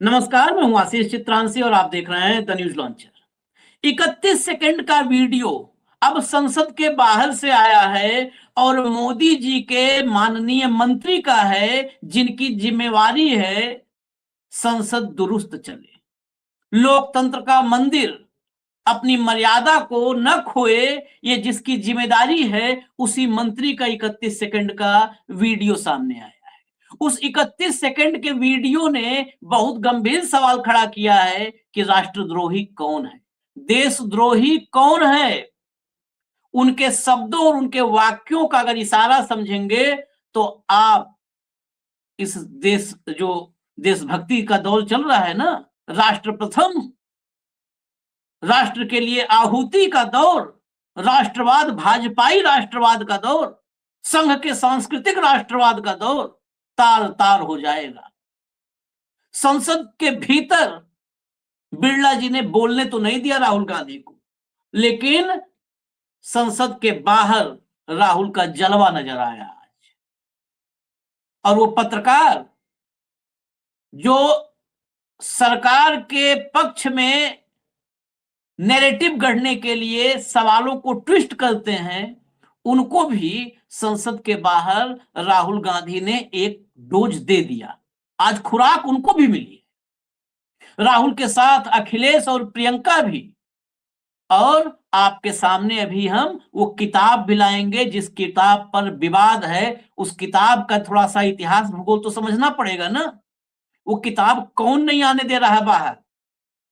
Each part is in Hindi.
नमस्कार, मैं हूं आशीष चित्रांशी और आप देख रहे हैं द न्यूज लॉन्चर। 31 सेकंड का वीडियो अब संसद के बाहर से आया है और मोदी जी के माननीय मंत्री का है, जिनकी जिम्मेवारी है संसद दुरुस्त चले, लोकतंत्र का मंदिर अपनी मर्यादा को न खोए, ये जिसकी जिम्मेदारी है उसी मंत्री का 31 सेकंड का वीडियो सामने आया। उस 31 सेकंड के वीडियो ने बहुत गंभीर सवाल खड़ा किया है कि राष्ट्रद्रोही कौन है, देशद्रोही कौन है। उनके शब्दों और उनके वाक्यों का अगर इशारा समझेंगे तो आप इस देश जो देशभक्ति का दौर चल रहा है ना, राष्ट्र प्रथम, राष्ट्र के लिए आहुति का दौर, राष्ट्रवाद, भाजपाई राष्ट्रवाद का दौर, संघ के सांस्कृतिक राष्ट्रवाद का दौर तार तार हो जाएगा। संसद के भीतर बिरला जी ने बोलने तो नहीं दिया राहुल गांधी को, लेकिन संसद के बाहर राहुल का जलवा नजर आया आज। और वो पत्रकार जो सरकार के पक्ष में नैरेटिव गढ़ने के लिए सवालों को ट्विस्ट करते हैं, उनको भी संसद के बाहर राहुल गांधी ने एक डोज दे दिया। आज खुराक उनको भी मिली, राहुल के साथ अखिलेश और प्रियंका भी। और आपके सामने अभी हम वो किताब भी लाएंगे जिस किताब पर विवाद है। उस किताब का थोड़ा सा इतिहास भूगोल तो समझना पड़ेगा ना। वो किताब कौन नहीं आने दे रहा है बाहर,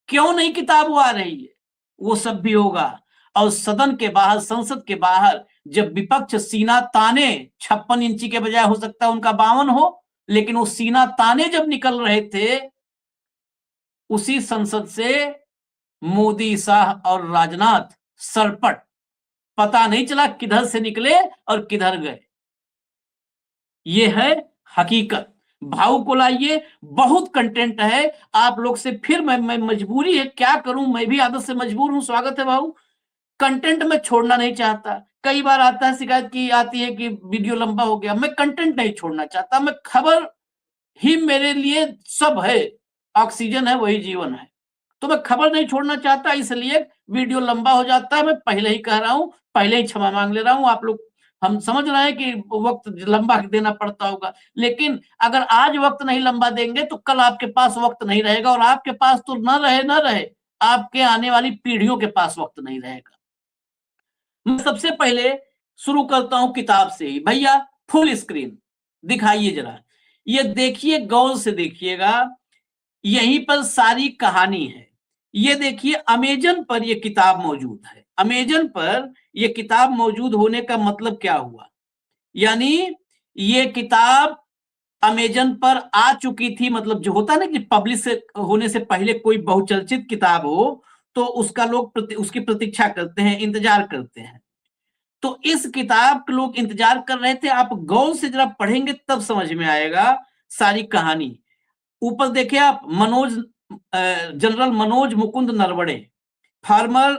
क्यों नहीं किताब वो आ रही है, वो सब भी होगा। और सदन के बाहर, संसद के बाहर जब विपक्ष सीना ताने, 56 इंची के बजाय हो सकता है उनका 52 हो, लेकिन वो सीना ताने जब निकल रहे थे, उसी संसद से मोदी, शाह और राजनाथ सरपट, पता नहीं चला किधर से निकले और किधर गए। ये है हकीकत। भाव को लाइए, बहुत कंटेंट है आप लोग से। फिर मैं मजबूरी है, क्या करूं, मैं भी आदत से मजबूर हूं। स्वागत है भाऊ। कंटेंट में छोड़ना नहीं चाहता। कई बार आता है, शिकायत की आती है कि वीडियो लंबा हो गया। मैं कंटेंट नहीं छोड़ना चाहता, मैं खबर ही मेरे लिए सब है, ऑक्सीजन है, वही जीवन है। तो मैं खबर नहीं छोड़ना चाहता, इसलिए वीडियो लंबा हो जाता है। मैं पहले ही कह रहा हूं, पहले ही क्षमा मांग ले रहा हूं। आप लोग, हम समझ रहे हैं कि वक्त लंबा देना पड़ता होगा, लेकिन अगर आज वक्त नहीं लंबा देंगे तो कल आपके पास वक्त नहीं रहेगा, और आपके पास तो न रहे, आपके आने वाली पीढ़ियों के पास वक्त नहीं रहेगा। मैं सबसे पहले शुरू करता हूं किताब से ही। भैया फुल स्क्रीन दिखाइए जरा, ये देखिए, गौर से देखिएगा, यहीं पर सारी कहानी है। ये देखिए, अमेजन पर ये किताब मौजूद है। अमेजन पर ये किताब मौजूद होने का मतलब क्या हुआ, यानी ये किताब अमेजन पर आ चुकी थी। मतलब जो होता है ना कि पब्लिश होने से पहले कोई बहुचर्चित किताब हो तो उसका लोग उसकी प्रतीक्षा करते हैं, इंतजार करते हैं। तो इस किताब के लोग इंतजार कर रहे थे। आप गौर से जरा पढ़ेंगे तब समझ में आएगा सारी कहानी। ऊपर देखिए आप, general Manoj Mukund Naravane, former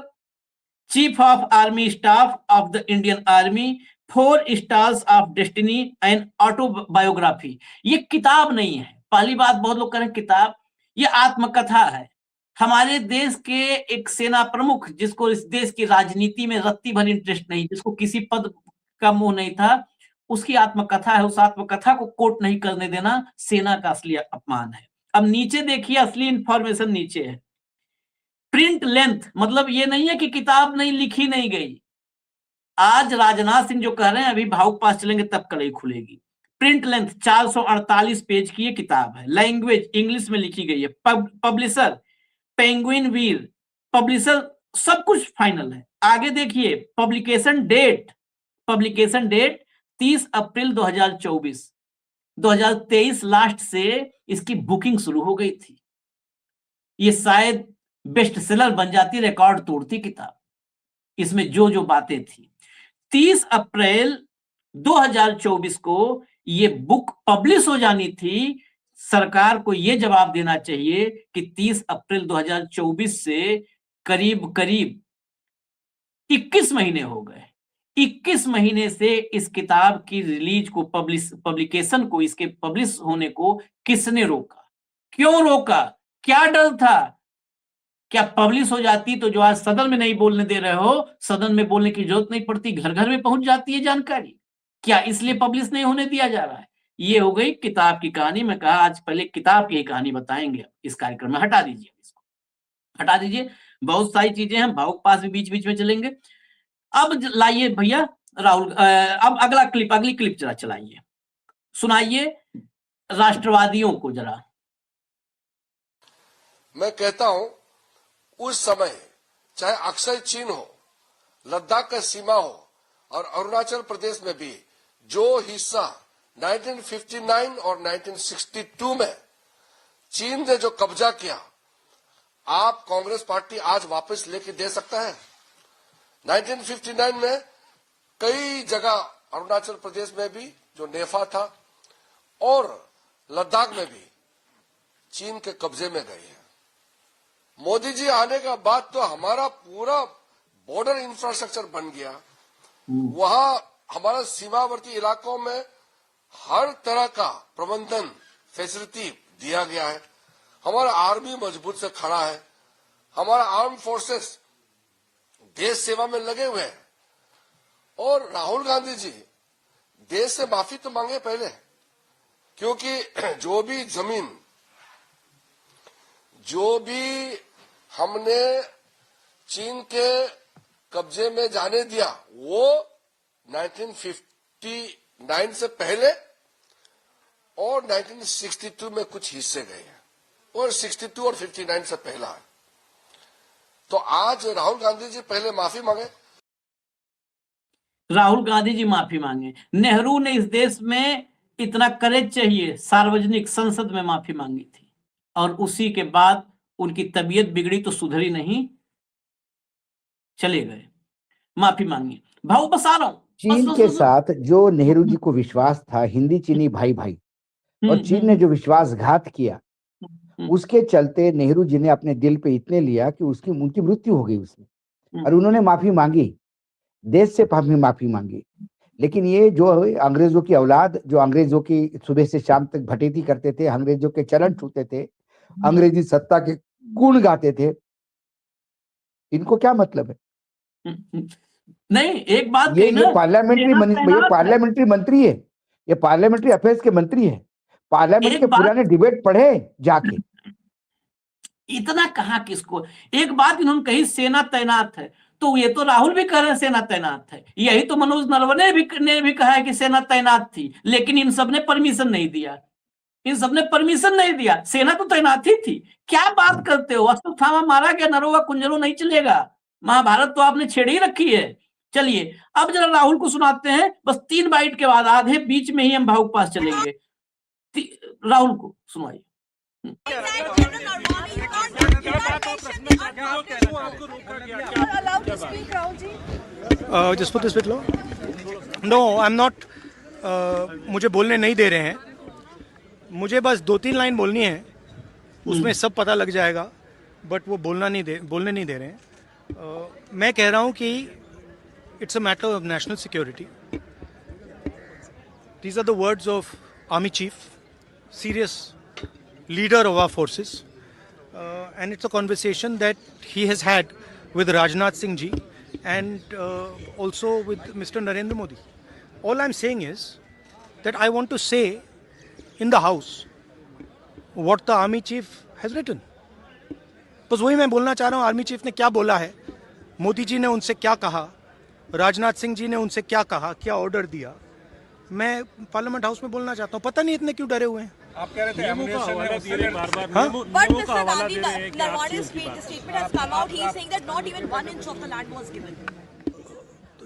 chief of army staff of the Indian army, 4 stars of destiny and autobiography. ये किताब नहीं है, पहली बात। बहुत लोग कह रहे हैं किताब, ये आत्मकथा है। हमारे देश के एक सेना प्रमुख, जिसको इस देश की राजनीति में रत्ती भर इंटरेस्ट नहीं, जिसको किसी पद का मोह नहीं था, उसकी आत्मकथा है। उस आत्मकथा को कोट नहीं करने देना सेना का असली अपमान है। अब नीचे देखिए, असली इंफॉर्मेशन नीचे है। प्रिंट लेंथ, मतलब ये नहीं है कि किताब नहीं लिखी नहीं गई। आज राजनाथ सिंह जो कह रहे हैं अभी भाव पास चलेंगे तब कल खुलेगी। प्रिंट लेंथ 448 पेज की ये किताब है। लैंग्वेज इंग्लिश में लिखी गई है। पब्लिशर पेंगुइन वीर, पब्लिशर सब कुछ फाइनल है। आगे देखिए, पब्लिकेशन डेट, 30 अप्रैल 2024। 2023 लास्ट से इसकी बुकिंग शुरू हो गई थी। ये शायद बेस्ट सेलर बन जाती, रिकॉर्ड तोड़ती किताब, इसमें जो जो बातें थी। 30 अप्रैल 2024 को ये बुक पब्लिश हो जानी थी। सरकार को ये जवाब देना चाहिए कि 30 अप्रैल 2024 से करीब करीब 21 महीने हो गए। 21 महीने से इस किताब की रिलीज को, पब्लिकेशन को, इसके पब्लिश होने को किसने रोका, क्यों रोका? क्या डर था? क्या पब्लिश हो जाती तो जो आज सदन में नहीं बोलने दे रहे हो, सदन में बोलने की जरूरत नहीं पड़ती, घर घर में पहुंच जाती है जानकारी। क्या इसलिए पब्लिश नहीं होने दिया जा रहा है? ये हो गई किताब की कहानी। मैं कहा आज पहले किताब की कहानी बताएंगे इस कार्यक्रम में। हटा दीजिए इसको, हटा दीजिए। बहुत सारी चीजें हैं, भावुक पास भी बीच बीच में चलेंगे। अब लाइए भैया राहुल, अब अगला क्लिप, अगली क्लिप जरा चलाइए, सुनाइए राष्ट्रवादियों को जरा। मैं कहता हूं उस समय चाहे अक्षय चीन हो, लद्दाख का सीमा हो और अरुणाचल प्रदेश में भी जो हिस्सा 1959 और 1962 में चीन ने जो कब्जा किया, आप कांग्रेस पार्टी आज वापस लेके दे सकता है। 1959 में कई जगह अरुणाचल प्रदेश में भी जो नेफा था और लद्दाख में भी चीन के कब्जे में गए हैं। मोदी जी आने के बाद तो हमारा पूरा बॉर्डर इंफ्रास्ट्रक्चर बन गया। वहां हमारा सीमावर्ती इलाकों में हर तरह का प्रबंधन फैसिलिटी दिया गया है। हमारा आर्मी मजबूत से खड़ा है। हमारा आर्म फोर्सेस देश सेवा में लगे हुए हैं। और राहुल गांधी जी देश से माफी तो मांगे पहले, क्योंकि जो भी जमीन, जो भी हमने चीन के कब्जे में जाने दिया, वो 1959 से पहले और 1962 में कुछ हिस्से गए हैं और 62 और 59 से पहला है। तो आज राहुल गांधी जी पहले माफी मांगे। राहुल गांधी जी माफी मांगे। नेहरू ने इस देश में इतना करेज चाहिए, सार्वजनिक संसद में माफी मांगी थी और उसी के बाद उनकी तबीयत बिगड़ी तो सुधरी नहीं, चले गए, माफी मांगी। भाऊ बस आ रहा हूं। चीन के साथ जो नेहरू जी को विश्वास था, हिंदी चीनी भाई भाई, और चीन ने जो विश्वासघात किया, उसके चलते नेहरू जी ने अपने दिल पे इतने लिया कि उनकी मृत्यु हो गई उसमें, और उन्होंने माफी मांगी, देश से माफी मांगी। लेकिन ये जो अंग्रेजों की औलाद, जो अंग्रेजों की सुबह से शाम तक भटेती करते थे, अंग्रेजों के चरण छूते थे, अंग्रेजी सत्ता के गुण गाते थे, इनको क्या मतलब है? नहीं, एक बात ये पार्लियामेंट्री मंत्री है, ये पार्लियामेंट्री अफेयर्स के मंत्री है। पार्लियामेंट के पुराने डिबेट पढ़े जाके। इतना कहा किसको? एक बात इन्होंने कही, सेना तैनात है, तो ये तो राहुल भी कह रहे हैं सेना तैनात है। यही तो मनोज नरवणे ने भी कहा है कि सेना तैनात थी, लेकिन इन सब ने परमिशन नहीं दिया। इन सबने परमिशन नहीं दिया, सेना तो तैनात ही थी। क्या बात करते हो? अश्वत्थामा मारा गया, नरोवा कुंजरो नहीं चलेगा। महाभारत तो आपने छेड़ ही रखी है। चलिए अब जरा राहुल को सुनाते हैं, बस 3 बाइट के बाद, आधे बीच में ही हम भावुक पास चलेंगे। राहुल को सुनाइए। Just put this bit low. No, I'm not. मुझे बोलने नहीं दे रहे हैं। मुझे बस 2-3 लाइन बोलनी है, उसमें सब पता लग जाएगा, बट वो बोलने नहीं दे रहे हैं। मैं कह रहा हूँ कि it's a matter of national security. These are the words of Army Chief, serious leader of our forces, and it's a conversation that he has had with Rajnath Singh ji and also with Mr. Narendra Modi. All I'm saying is that I want to say in the house what the Army Chief has written. बस वही मैं बोलना चाह रहा हूँ, आर्मी चीफ ने क्या बोला है, मोदी जी ने उनसे क्या कहा, राजनाथ सिंह जी ने उनसे क्या कहा, क्या ऑर्डर दिया, मैं पार्लियामेंट हाउस में बोलना चाहता हूँ। पता नहीं इतने क्यों डरे हुए हैं। आप कह रहे थे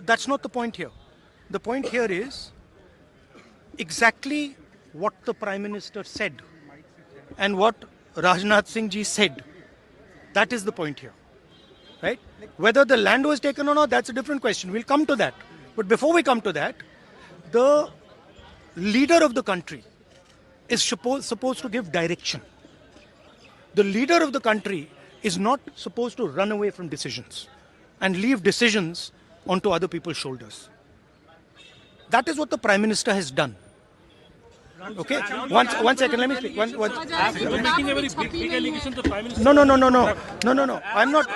That's not the point here. The point here is exactly what the Prime Minister said and what Rajnath Singh ji said. That is the point here, right? Whether the land was taken or not, that's a different question. We'll come to that. But before we come to that, the leader of the country is supposed to give direction. The leader of the country is not supposed to run away from decisions and leave decisions onto other people's shoulders. That is what the Prime Minister has done. Okay, one second. Let me speak. You're making a very big allegation to Prime Minister. No. I'm not.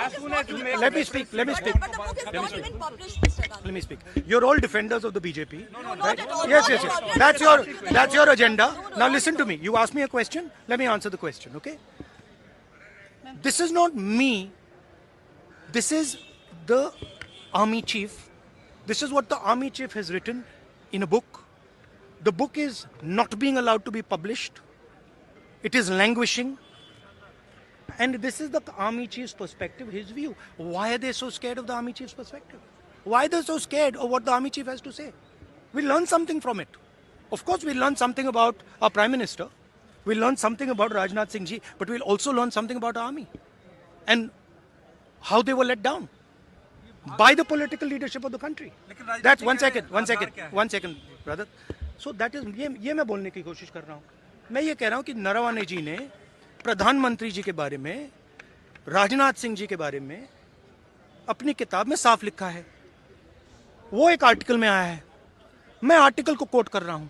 Let me speak. But the book is not even published, Mr. Gandhi. Let me speak. You're all defenders of the BJP, not right? at all. Yes. Not at all. That's your agenda. Now listen to me. You asked me a question. Let me answer the question. Okay. This is not me. This is the army chief. This is what the army chief has written in a book. The book is not being allowed to be published. It is languishing. And this is the army chief's perspective, his view. Why are they so scared of the army chief's perspective? Why are they so scared of what the army chief has to say? We learn something from it. Of course, we learn something about our prime minister. We learn something about Rajnath Singh ji, but we'll also learn something about our army and how they were let down by the political leadership of the country. That's one second, brother. So that is ये मैं बोलने की कोशिश कर रहा हूँ. मैं ये कह रहा हूँ कि नरवणे जी ने प्रधानमंत्री जी के बारे में, राजनाथ सिंह जी के बारे में अपनी किताब में साफ लिखा है. वो एक आर्टिकल में आया है. मैं आर्टिकल को कोट कर रहा हूं.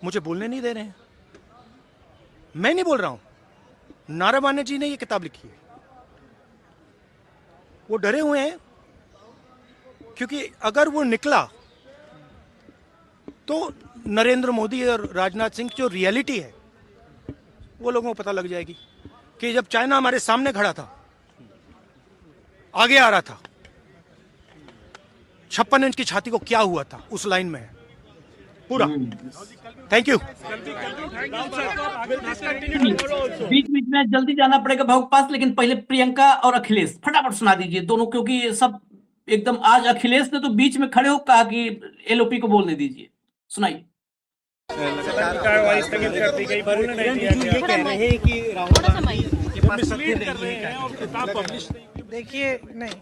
मुझे बोलने नहीं दे रहे हैं. मैं नहीं बोल रहा हूं. नारावाने जी ने ये किताब लिखी है. वो डरे हुए हैं क्योंकि अगर वो निकला तो नरेंद्र मोदी और राजनाथ सिंह जो रियलिटी है वो लोगों को पता लग जाएगी कि जब चाइना हमारे सामने खड़ा था, आगे आ रहा था, 56 इंच की छाती को क्या हुआ था उस लाइन में है पूरा. Thank you. बीच बीच में जल्दी जाना पड़ेगा भाव के पास, लेकिन पहले प्रियंका और अखिलेश फटाफट सुना दीजिए दोनों, क्योंकि सब एकदम आज अखिलेश ने तो बीच में खड़े हो कहा कि एलओपी को बोलने दीजिए. सुनाइए. देखिए, नहीं,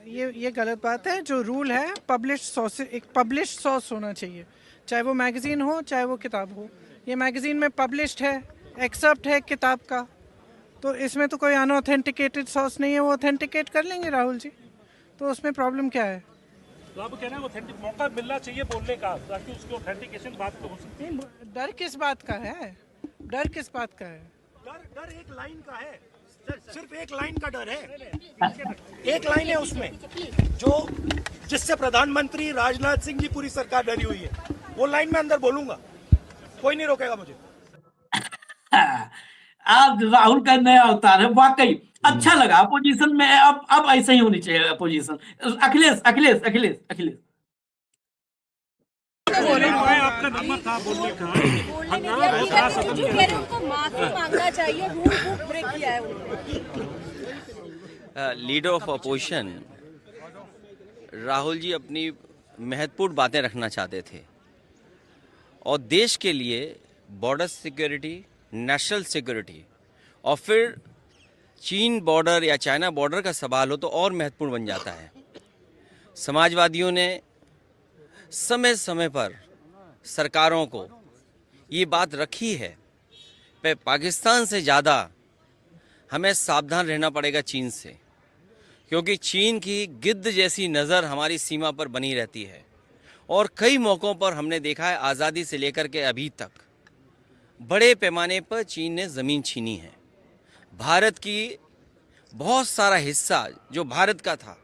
ये गलत बात है. जो रूल है, एक पब्लिश सोर्स होना चाहिए, चाहे वो मैगजीन हो चाहे वो किताब हो. ये मैगजीन में पब्लिश्ड है, एक्सेप्ट है किताब का, तो इसमें तो कोई अनऑथेंटिकेटेड सोर्स नहीं है. वो ऑथेंटिकेट कर लेंगे राहुल जी, तो उसमें प्रॉब्लम क्या है? तो आप कह रहे हैं ऑथेंटिक मौका मिलना चाहिए बोलने का, ताकि उसकी ऑथेंटिकेशन बात तो हो सकती है. डर किस बात का है? डर किस बात का है? डर एक लाइन का है. सिर्फ एक लाइन का डर है. एक लाइन है उसमें जो जिससे प्रधानमंत्री राजनाथ सिंह जी पूरी सरकार डरी हुई है. वो लाइन में अंदर बोलूंगा, कोई नहीं रोकेगा मुझे. आप राहुल का नया अवतार है वाकई. अच्छा लगा. अपोजिशन में अब ऐसा ही होनी चाहिए अपोजिशन. अखिलेश अखिलेश अखिलेश अखिलेश आपका नंबर था बोलने का. उनको माफी मांगना चाहिए, रूल बुक ब्रेक किया है उन्होंने. Leader of opposition Rahul ji अपनी महत्वपूर्ण बातें रखना चाहते थे और देश के लिए बॉर्डर सिक्योरिटी, नेशनल सिक्योरिटी और फिर चीन बॉर्डर या चाइना बॉर्डर का सवाल हो तो और महत्वपूर्ण बन जाता है. समाजवादियों ने समय समय पर सरकारों को ये बात रखी है कि पाकिस्तान से ज़्यादा हमें सावधान रहना पड़ेगा चीन से, क्योंकि चीन की गिद्ध जैसी नज़र हमारी सीमा पर बनी रहती है. और कई मौक़ों पर हमने देखा है, आज़ादी से लेकर के अभी तक बड़े पैमाने पर चीन ने ज़मीन छीनी है. भारत की बहुत सारा हिस्सा जो भारत का था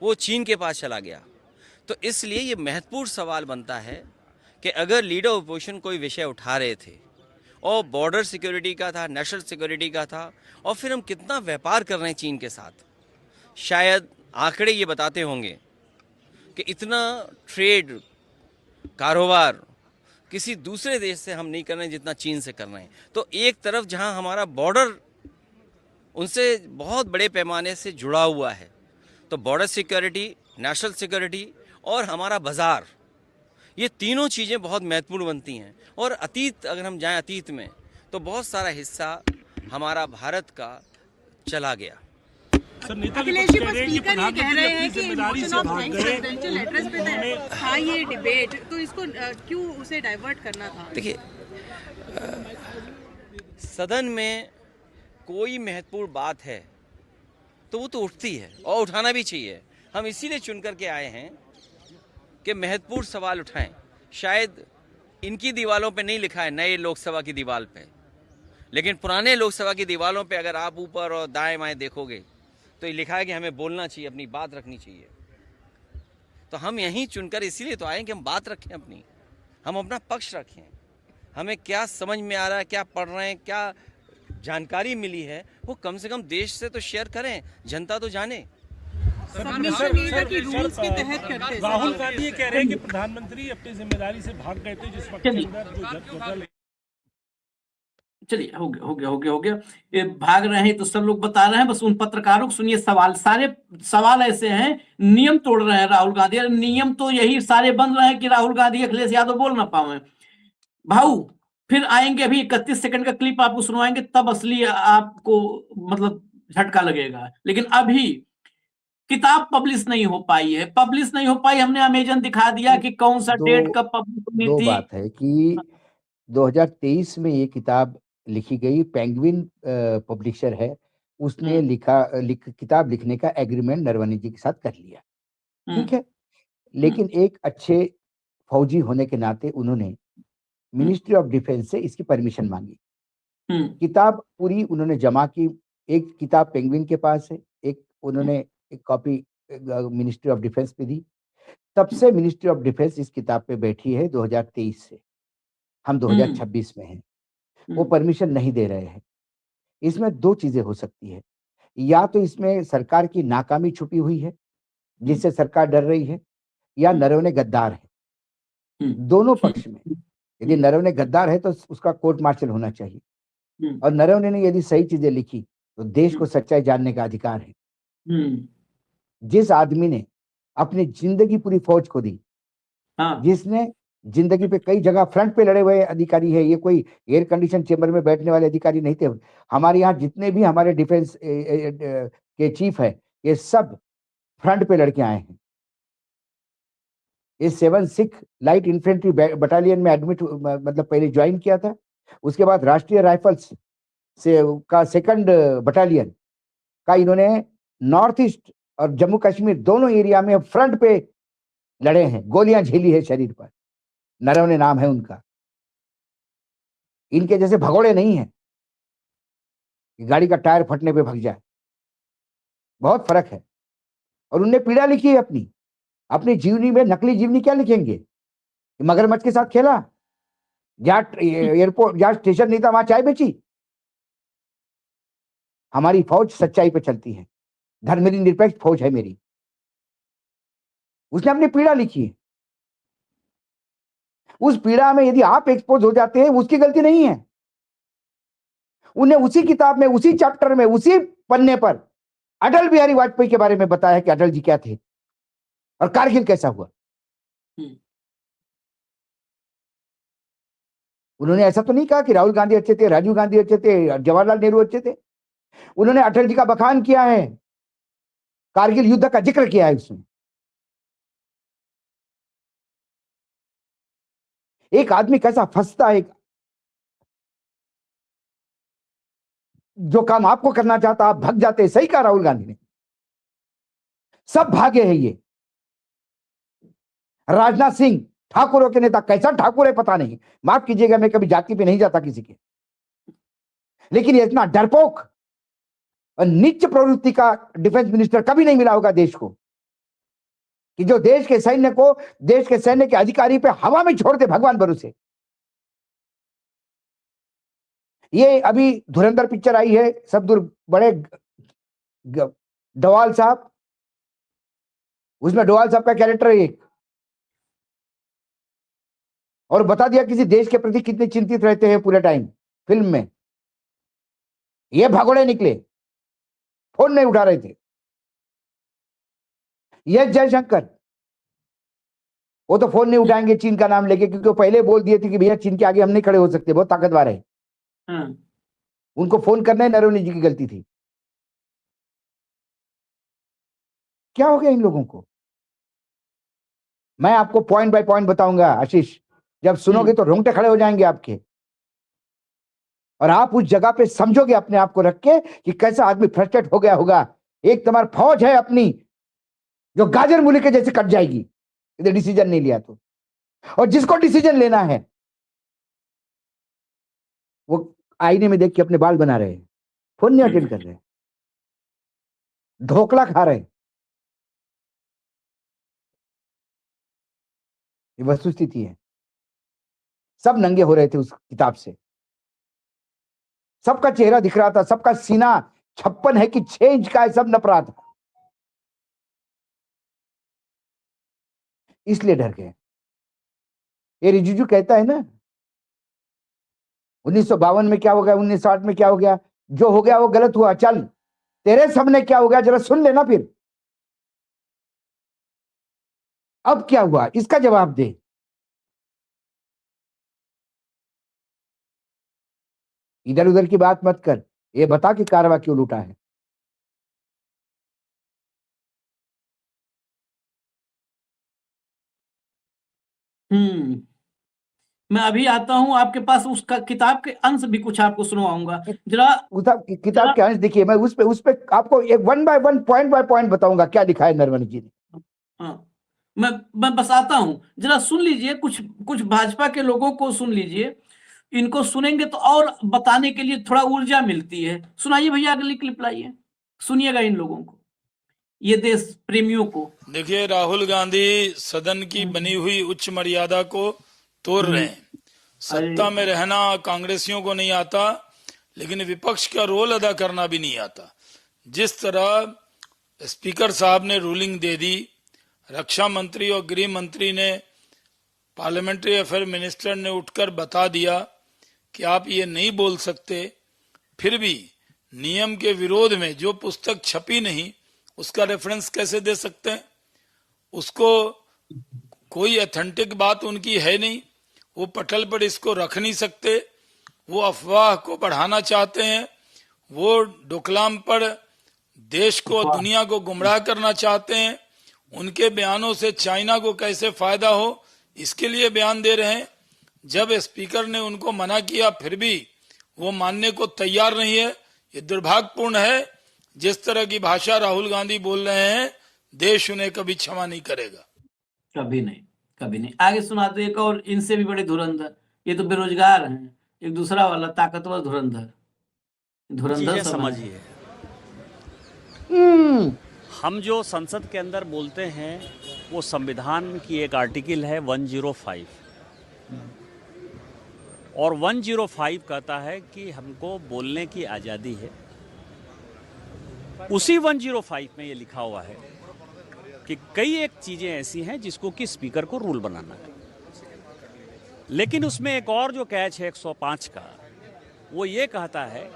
वो चीन के पास चला गया. तो इसलिए ये महत्वपूर्ण सवाल बनता है कि अगर लीडर अपोजिशन कोई विषय उठा रहे थे और बॉर्डर सिक्योरिटी का था, नेशनल सिक्योरिटी का था, और फिर हम कितना व्यापार कर रहे हैं चीन के साथ. शायद आंकड़े ये बताते होंगे कि इतना ट्रेड कारोबार किसी दूसरे देश से हम नहीं कर रहे हैं जितना चीन से कर रहे हैं. तो एक तरफ जहां हमारा बॉर्डर उनसे बहुत बड़े पैमाने से जुड़ा हुआ है, तो बॉर्डर सिक्योरिटी, नेशनल सिक्योरिटी और हमारा बाज़ार, ये तीनों चीज़ें बहुत महत्वपूर्ण बनती हैं. और अतीत अगर हम जाएं अतीत में तो बहुत सारा हिस्सा हमारा भारत का चला गया. अखिलेश जी, स्पीकर ये कह रहे हैं कि motion of thanks presidential address पे था ये डिबेट, तो इसको क्यों उसे डाइवर्ट करना था? देखिए, सदन में कोई महत्वपूर्ण बात है तो वो तो उठती है और उठाना भी चाहिए. हम इसीलिए चुन करके आए हैं कि महत्वपूर्ण सवाल उठाएं. शायद इनकी दीवारों पे नहीं लिखा है, नए लोकसभा की दीवार पे, लेकिन पुराने लोकसभा की दीवारों पे अगर आप ऊपर और दाएं बाएं देखोगे तो ये लिखा है कि हमें बोलना चाहिए, अपनी बात रखनी चाहिए। तो हम यहीं चुनकर इसीलिए तो आए कि हम बात रखें अपनी, हम अपना पक्ष रखें, हमें क्या समझ में आ रहा है, क्या पढ़ रहे हैं, क्या जानकारी मिली है, वो कम से कम देश से तो शेयर करें, जनता तो जाने। सबमिशन ये था कि रूल्स के तहत करते हैं। राहुल गांधी ये कह रहे हैं कि प्रधानमंत्री अपनी जिम्मेदारी से भाग गए थे जिस वक्त के अंदर जो जल। चलिए, हो गया। ये भाग रहे हैं तो सब लोग बता रहे हैं, बस उन पत्रकारों को सुनिए। सारे सवाल ऐसे हैं, नियम तोड़ रहे हैं राहुल गांधी। अरे नियम तो यही सारे बन रहे हैं कि राहुल गांधी अखिलेश यादव बोल ना पाए। भाऊ फिर आएंगे, अभी 31 सेकंड का क्लिप आपको सुनवाएंगे, तब असली आपको मतलब झटका लगेगा। लेकिन अभी किताब पब्लिश नहीं हो पाई है, हमने अमेजन दिखा दिया कि कौन सा डेट कब पब्लिश होनी दो थी। बात है कि 2023 में ये किताब लिखी गई, पेंगुइन पब्लिशर है, उसने किताब लिखने का एग्रीमेंट नरवणे जी के साथ कर लिया, ठीक है। लेकिन एक अच्छे फौजी होने के नाते उन्होंने मिनिस्ट्री ऑफ डिफेंस से इसकी परमिशन मांगी। किताब पूरी उन्होंने जमा की, एक किताब पेंगुइन के पास है, एक उन्होंने एक कॉपी मिनिस्ट्री ऑफ डिफेंस पे दी। तब से मिनिस्ट्री ऑफ डिफेंस इस किताब पे बैठी है 2023 से, हम 2026 में हैं, वो परमिशन नहीं दे रहे हैं। इसमें दो चीजें हो सकती है, या तो इसमें सरकार की नाकामी छुपी हुई है जिससे सरकार डर रही है, या नरवणे गद्दार है। दोनों पक्ष में, यदि नरवणे गद्दार है तो उसका कोर्ट मार्शल होना चाहिए, और नरवणे ने यदि सही चीजें लिखी तो देश को सच्चाई जानने का अधिकार है। जिस आदमी ने अपनी जिंदगी पूरी फौज को दी, जिसने जिंदगी पे कई जगह फ्रंट पे लड़े हुए अधिकारी है, ये कोई एयर कंडीशन चेंबर में बैठने वाले अधिकारी नहीं थे। हमारे यहाँ जितने भी हमारे डिफेंस के चीफ है, ये सब फ्रंट पे लड़के आए हैं। ये 7 सिख लाइट इन्फेंट्री बटालियन में एडमिट, मतलब पहले ज्वाइन किया था, उसके बाद राष्ट्रीय राइफल्स से का 2nd बटालियन का इन्होंने नॉर्थ ईस्ट और जम्मू कश्मीर दोनों एरिया में फ्रंट पे लड़े हैं, गोलियां झेली है शरीर पर। नरवणे नाम है उनका। इनके जैसे भगोड़े नहीं है, गाड़ी का टायर फटने पे भग जाए, बहुत फर्क है। और उनने पीड़ा लिखी है अपनी जीवनी में। नकली जीवनी क्या लिखेंगे? मगरमच्छ के साथ खेला, जहां एयरपोर्ट, जहां स्टेशन नहीं था वहां चाय बेची। हमारी फौज सच्चाई पे चलती है, धर्मनिरपेक्ष फौज है मेरी। उसने अपनी पीड़ा लिखी है। उस पीड़ा में यदि आप एक्सपोज हो जाते हैं, उसकी गलती नहीं है। उन्हें उसी किताब में, उसी चैप्टर में, उसी पन्ने पर अटल बिहारी वाजपेयी के बारे में बताया कि अटल जी क्या थे और कारगिल कैसा हुआ। उन्होंने ऐसा तो नहीं कहा कि राहुल गांधी अच्छे थे, राजीव गांधी अच्छे थे, जवाहरलाल नेहरू अच्छे थे। उन्होंने अटल जी का बखान किया है, कारगिल युद्ध का जिक्र किया है उसमें। एक आदमी कैसा फंसता है, जो काम आपको करना चाहता आप भाग जाते। सही कहा राहुल गांधी ने, सब भागे हैं ये। राजनाथ सिंह ठाकुरों के नेता, कैसा ठाकुर है पता नहीं, माफ कीजिएगा मैं कभी जाति पे नहीं जाता किसी के, लेकिन ये इतना डरपोक और नीच प्रवृत्ति का डिफेंस मिनिस्टर कभी नहीं मिला होगा देश को, कि जो देश के सैन्य को, देश के सैन्य के अधिकारी पे हवा में छोड़ दे भगवान भरोसे। ये अभी धुरंधर पिक्चर आई है, सब दूर बड़े डोवाल साहब, उसमें डोवाल साहब का कैरेक्टर है एक, और बता दिया किसी देश के प्रति कितने चिंतित रहते हैं पूरे टाइम फिल्म में। ये भगोड़े निकले, फोन नहीं उठा रहे थे। यह जयशंकर, वो तो फोन नहीं उठाएंगे चीन का नाम लेके, क्योंकि वो पहले बोल दिए थे कि भैया चीन के आगे हम नहीं खड़े हो सकते, बहुत ताकतवर है। उनको फोन करना ही नरवणे जी की गलती थी। क्या हो गया इन लोगों को? मैं आपको पॉइंट बाय पॉइंट बताऊंगा आशीष, जब सुनोगे तो रोंगटे खड़े हो जाएंगे आपके, और आप उस जगह पे समझोगे अपने आप को रख के कि कैसा आदमी फ्रस्ट्रेट हो गया होगा। एक तुम्हारी फौज है अपनी जो गाजर मूली के जैसे कट जाएगी यदि डिसीजन नहीं लिया तो, और जिसको डिसीजन लेना है आईने में देख के अपने बाल बना रहे हैं, फोन नहीं अटेंड कर रहे हैं, ढोकला खा रहे हैं। ये वस्तुस्थिति है। सब नंगे हो रहे थे उस किताब से, सबका चेहरा दिख रहा था, सबका सीना 56 है कि 6 इंच का है, सब नप रहा था, इसलिए डर गए। ये रिजिजू कहता है ना 1952 में क्या हो गया, 1960 में क्या हो गया, जो हो गया वो गलत हुआ, चल तेरे सामने क्या हो गया जरा सुन लेना, फिर अब क्या हुआ इसका जवाब दे। इधर उधर की बात मत कर, ये बता कि कारवा क्यों लूटा है। मैं अभी आता हूं आपके पास, उसका किताब के अंश भी कुछ आपको सुनवाऊंगा जरा। किताब के अंश देखिए, मैं उस पे आपको एक 1 बाय 1 पॉइंट बाय पॉइंट बताऊंगा क्या लिखा है नरवणे जी ने। हाँ, मैं बस आता हूं, जरा सुन लीजिए, कुछ कुछ भाजपा के लोगों को सुन लीजिए, इनको सुनेंगे तो और बताने के लिए थोड़ा ऊर्जा मिलती है। सुनाइए भैया, अगली क्लिप लाइए, सुनिएगा इन लोगों को, ये देश प्रेमियों को। देखिए, राहुल गांधी सदन की बनी हुई उच्च मर्यादा को तोड़ रहे हैं। सत्ता में रहना कांग्रेसियों को नहीं आता, लेकिन विपक्ष का रोल अदा करना भी नहीं आता। जिस तरह स्पीकर साहब ने रूलिंग दे दी, रक्षा मंत्री और गृह मंत्री ने, पार्लियामेंट्री अफेयर मिनिस्टर ने उठकर बता दिया कि आप ये नहीं बोल सकते, फिर भी नियम के विरोध में जो पुस्तक छपी नहीं उसका रेफरेंस कैसे दे सकते हैं? उसको कोई ऑथेंटिक बात उनकी है नहीं, वो पटल पर इसको रख नहीं सकते, वो अफवाह को बढ़ाना चाहते हैं, वो डोकलाम पर देश को दुनिया को गुमराह करना चाहते हैं। उनके बयानों से चाइना को कैसे फायदा हो इसके लिए बयान दे रहे हैं। जब स्पीकर ने उनको मना किया फिर भी वो मानने को तैयार नहीं है। ये दुर्भाग्यपूर्ण है। जिस तरह की भाषा राहुल गांधी बोल रहे हैं, देश उन्हें कभी क्षमा नहीं करेगा, कभी नहीं, कभी नहीं। आगे सुना दो एक और इनसे भी बड़े धुरंधर, ये तो बेरोजगार हैं, एक दूसरा वाला ताकतवर धुरंधर चीजें समझिए। हम जो संसद के अंदर बोलते हैं वो संविधान की एक आर्टिकल है 105, और 105 कहता है कि हमको बोलने की आज़ादी है। उसी 105 में ये लिखा हुआ है कि कई एक चीज़ें ऐसी हैं जिसको कि स्पीकर को रूल बनाना है, लेकिन उसमें एक और जो कैच है 105 का, वो ये कहता है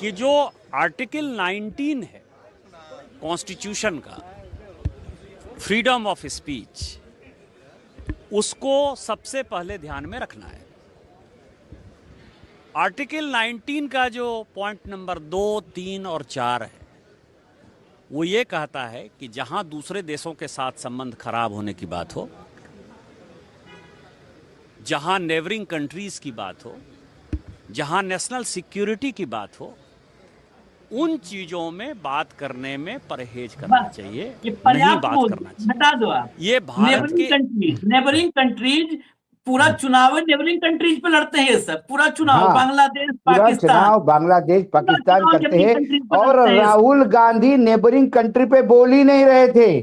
कि जो आर्टिकल 19 है कॉन्स्टिट्यूशन का, फ्रीडम ऑफ स्पीच, उसको सबसे पहले ध्यान में रखना है। आर्टिकल 19 का जो पॉइंट नंबर 2, 3 और 4 है, वो ये कहता है कि जहां दूसरे देशों के साथ संबंध खराब होने की बात हो, जहां नेबरिंग कंट्रीज की बात हो, जहां नेशनल सिक्योरिटी की बात हो, उन चीजों में बात करने में परहेज करना चाहिए, नहीं बात करना चाहिए। हटा दो आप। ये भारत के नेबरिंग कंट्रीज, पूरा चुनाव नेबरिंग कंट्रीज पे लड़ते हैं, ये सब पूरा चुनाव। हाँ, बांग्लादेश, पूरा पाकिस्तान, चुनाव बांग्लादेश पाकिस्तान चुनाव करते नेबरिंग हैं। कंट्रीज पे और लड़ते हैं। राहुल गांधी नेबरिंग कंट्री पे बोल ही नहीं रहे थे।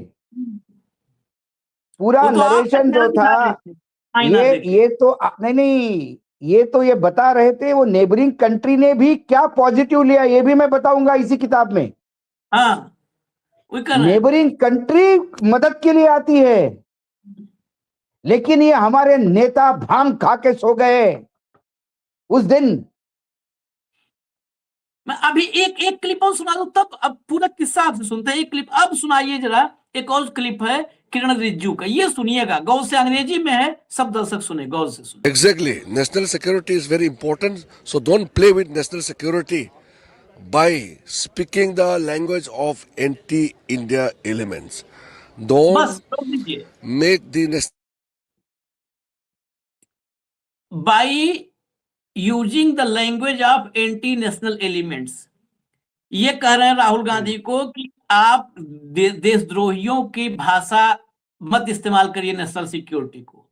पूरा वो तो आप नरेशन जो दिखा था, रहे थे, आईना देके। ये तो नहीं, ये तो ये बता रहे थे वो नेबरिंग कंट्री ने भी क्या पॉजिटिव लिया, ये भी मैं बताऊंगा इसी किताब में। हाँ, वही कर रहे हैं। नेबरिंग कंट्री मदद के लिए आती है, लेकिन ये हमारे नेता भांग खा के सो गए उस दिन। मैं अभी एक क्लिप और सुना दूं, तब अब पूरा किस्सा आपसे सुनते हैं। एक क्लिप अब सुनाइए जरा, एक और क्लिप है किरण रिजिजू का, ये सुनिएगा गौर से, अंग्रेजी में है, सब दर्शक सुने, गौर से सुने। Exactly. National security is very important. So don't play with national security by speaking the language of anti-India elements. Don't बस रोक दीजिए। make the By using the language of anti-national elements, ये कह रहे हैं राहुल गांधी को कि आप देशद्रोहियों की भाषा मत इस्तेमाल करिए नेशनल सिक्योरिटी को।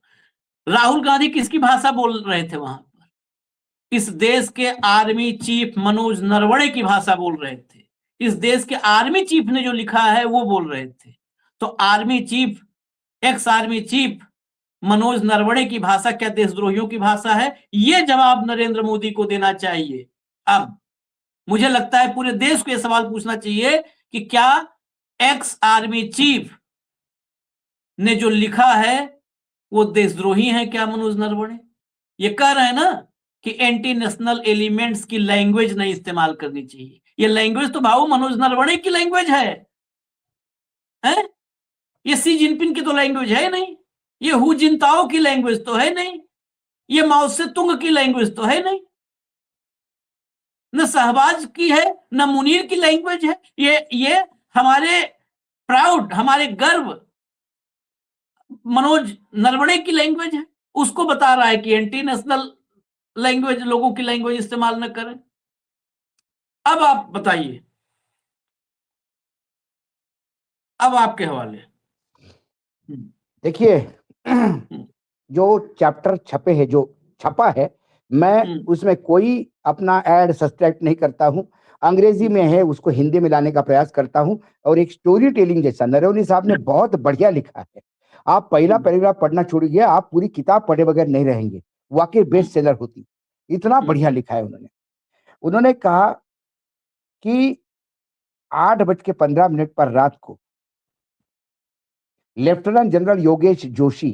राहुल गांधी किसकी भाषा बोल रहे थे वहां पर? इस देश के आर्मी चीफ मनोज नरवणे की भाषा बोल रहे थे। इस देश के आर्मी चीफ ने जो लिखा है वो बोल रहे थे। तो army chief, ex army chief Manoj Naravane की भाषा क्या देशद्रोहियों की भाषा है? ये जवाब नरेंद्र मोदी को देना चाहिए। अब मुझे लगता है पूरे देश को यह सवाल पूछना चाहिए कि क्या एक्स आर्मी चीफ ने जो लिखा है वो देशद्रोही है क्या मनोज नरवणे? ये कह रहे हैं ना कि एंटी नेशनल एलिमेंट्स की लैंग्वेज नहीं इस्तेमाल करनी चाहिए। ये लैंग्वेज तो भाऊ मनोज नरवणे की लैंग्वेज है? ये सी जिनपिंग की तो लैंग्वेज है नहीं, ये हु जिनताओ की लैंग्वेज तो है नहीं, ये माओ से तुंग की लैंग्वेज तो है नहीं, न शहबाज की है न मुनीर की लैंग्वेज है। ये हमारे प्राउड, हमारे गर्व मनोज नरवणे की लैंग्वेज है। उसको बता रहा है कि एंटी नेशनल लैंग्वेज, लोगों की लैंग्वेज इस्तेमाल न करें। अब आप बताइए, अब आपके हवाले। देखिए, जो चैप्टर छपे है, जो छपा है, मैं उसमें कोई अपना ऐड सब्सट्रैक्ट नहीं करता हूं। अंग्रेजी में है, उसको हिंदी में लाने का प्रयास करता हूं। और एक स्टोरी टेलिंग जैसा नरवणे साहब ने बहुत बढ़िया लिखा है। आप पहला पैराग्राफ पढ़ना छोड़िए, आप पूरी किताब पढ़े बगैर नहीं रहेंगे। वाकई बेस्ट सेलर होती, इतना बढ़िया लिखा है उन्होंने। उन्होंने कहा कि 8:15 पर रात को लेफ्टिनेंट जनरल योगेश जोशी,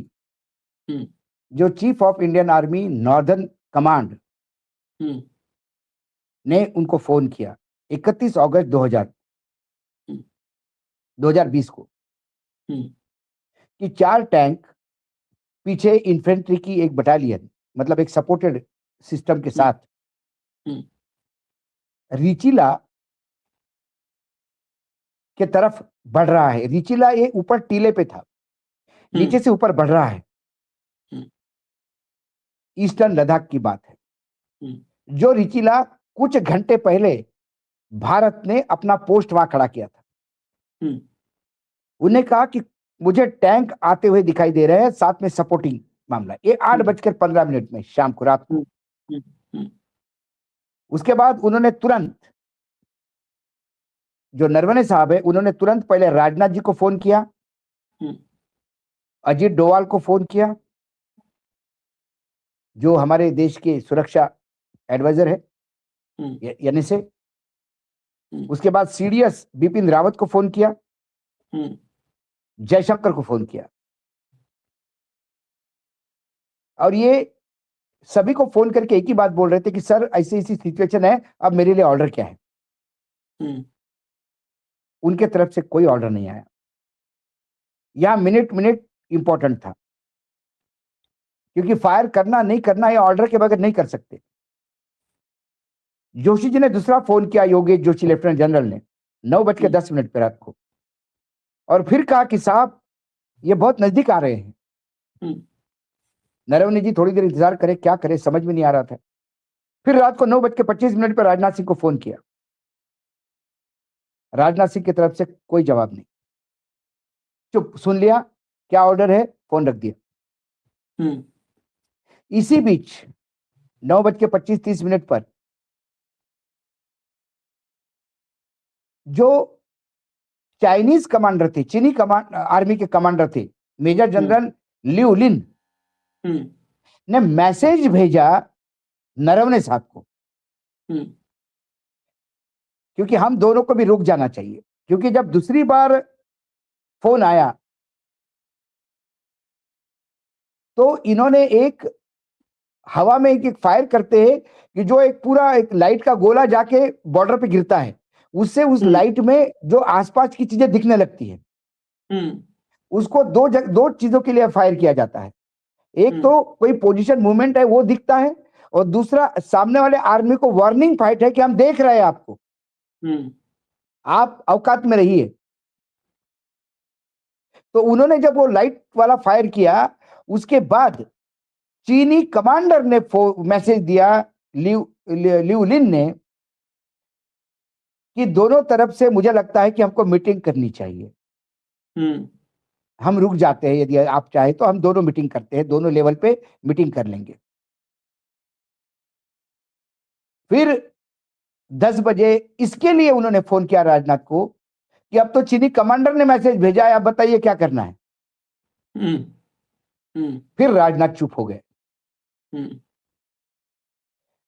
जो chief of Indian army northern command, ने उनको फोन किया 31 अगस्त 2020 को कि 4 टैंक पीछे इन्फेंट्री की एक बटालियन, मतलब एक सपोर्टेड सिस्टम के साथ रिचिला के तरफ बढ़ रहा है। रिचिला ये ऊपर टीले पे था, नीचे से ऊपर बढ़ रहा है। ईस्टर्न लद्दाख की बात है। जो रिचिला कुछ घंटे पहले भारत ने अपना पोस्ट वहां खड़ा किया था। उन्हें कहा कि मुझे टैंक आते हुए दिखाई दे रहे हैं, साथ में सपोर्टिंग मामला। ये 8:15 में शाम को, रात को। उसके बाद उन्होंने तुरंत, जो नरवणे साहब है, उन्होंने तुरंत पहले राजनाथ जी को फोन किया, अजीत डोवाल को फोन किया, जो हमारे देश के सुरक्षा एडवाइजर है, यानी से। उसके बाद सीडीएस बिपिन रावत को फोन किया, जयशंकर को फोन किया। और ये सभी को फोन करके एक ही बात बोल रहे थे कि सर ऐसी ऐसी सिचुएशन है, अब मेरे लिए ऑर्डर क्या है। उनके तरफ से कोई ऑर्डर नहीं आया। यहां मिनट इंपॉर्टेंट था, क्योंकि फायर करना नहीं करना ये ऑर्डर के बगैर नहीं कर सकते। जोशी जी ने दूसरा फोन किया, योगेश जोशी लेफ्टिनेंट जनरल ने, 9:10 पर रात को, और फिर कहा कि साहब ये बहुत नजदीक आ रहे हैं। नरवणे जी थोड़ी देर इंतजार करें, क्या करें समझ में नहीं आ रहा था। फिर रात को 9:25 पर राजनाथ सिंह को फोन किया। राजनाथ सिंह की तरफ से कोई जवाब नहीं, चुप, सुन लिया क्या ऑर्डर है, फोन रख दिया। इसी बीच 9:25-30 पर जो चाइनीज कमांडर थे, चीनी आर्मी के कमांडर थे, मेजर जनरल लिu लिन ने मैसेज भेजा नरवणे साहब को, क्योंकि हम दोनों को भी रुक जाना चाहिए। क्योंकि जब दूसरी बार फोन आया तो इन्होंने एक हवा में एक फायर करते हैं कि जो एक पूरा एक लाइट का गोला जाके बॉर्डर पे गिरता है, उससे उस लाइट में जो आसपास की चीजें दिखने लगती है। उसको दो चीजों के लिए फायर किया जाता है। एक तो कोई पोजीशन मूवमेंट है वो दिखता है, और दूसरा सामने वाले आर्मी को वार्निंग फाइट है कि हम देख रहे हैं आपको, आप औकात में रहिए। तो उन्होंने जब वो लाइट वाला फायर किया, उसके बाद चीनी कमांडर ने मैसेज दिया लिu लिन ने कि दोनों तरफ से मुझे लगता है कि हमको मीटिंग करनी चाहिए। हम रुक जाते हैं, यदि आप चाहे तो हम दोनों मीटिंग करते हैं, दोनों लेवल पे मीटिंग कर लेंगे। फिर 10 बजे इसके लिए उन्होंने फोन किया राजनाथ को कि अब तो चीनी कमांडर ने मैसेज भेजा है, आप बताइए क्या करना है। फिर राजनाथ चुप हो गए।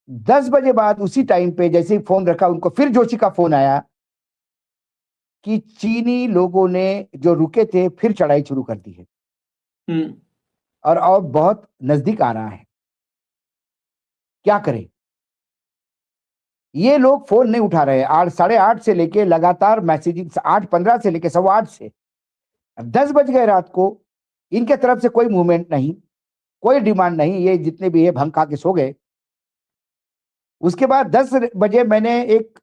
10 बजे बाद उसी टाइम पे जैसे ही फोन रखा, उनको फिर जोशी का फोन आया कि चीनी लोगों ने जो रुके थे फिर चढ़ाई शुरू कर दी है और अब बहुत नजदीक आ रहा है, क्या करें। ये लोग फोन नहीं उठा रहे, 8:30 से लेके लगातार मैसेजिंग, 8:15 से लेके 8:15 से 10 बज गए रात को। इनके तरफ से कोई मूवमेंट नहीं, कोई डिमांड नहीं, ये जितने भी है भंग खा के सो गए। उसके बाद 10 बजे मैंने एक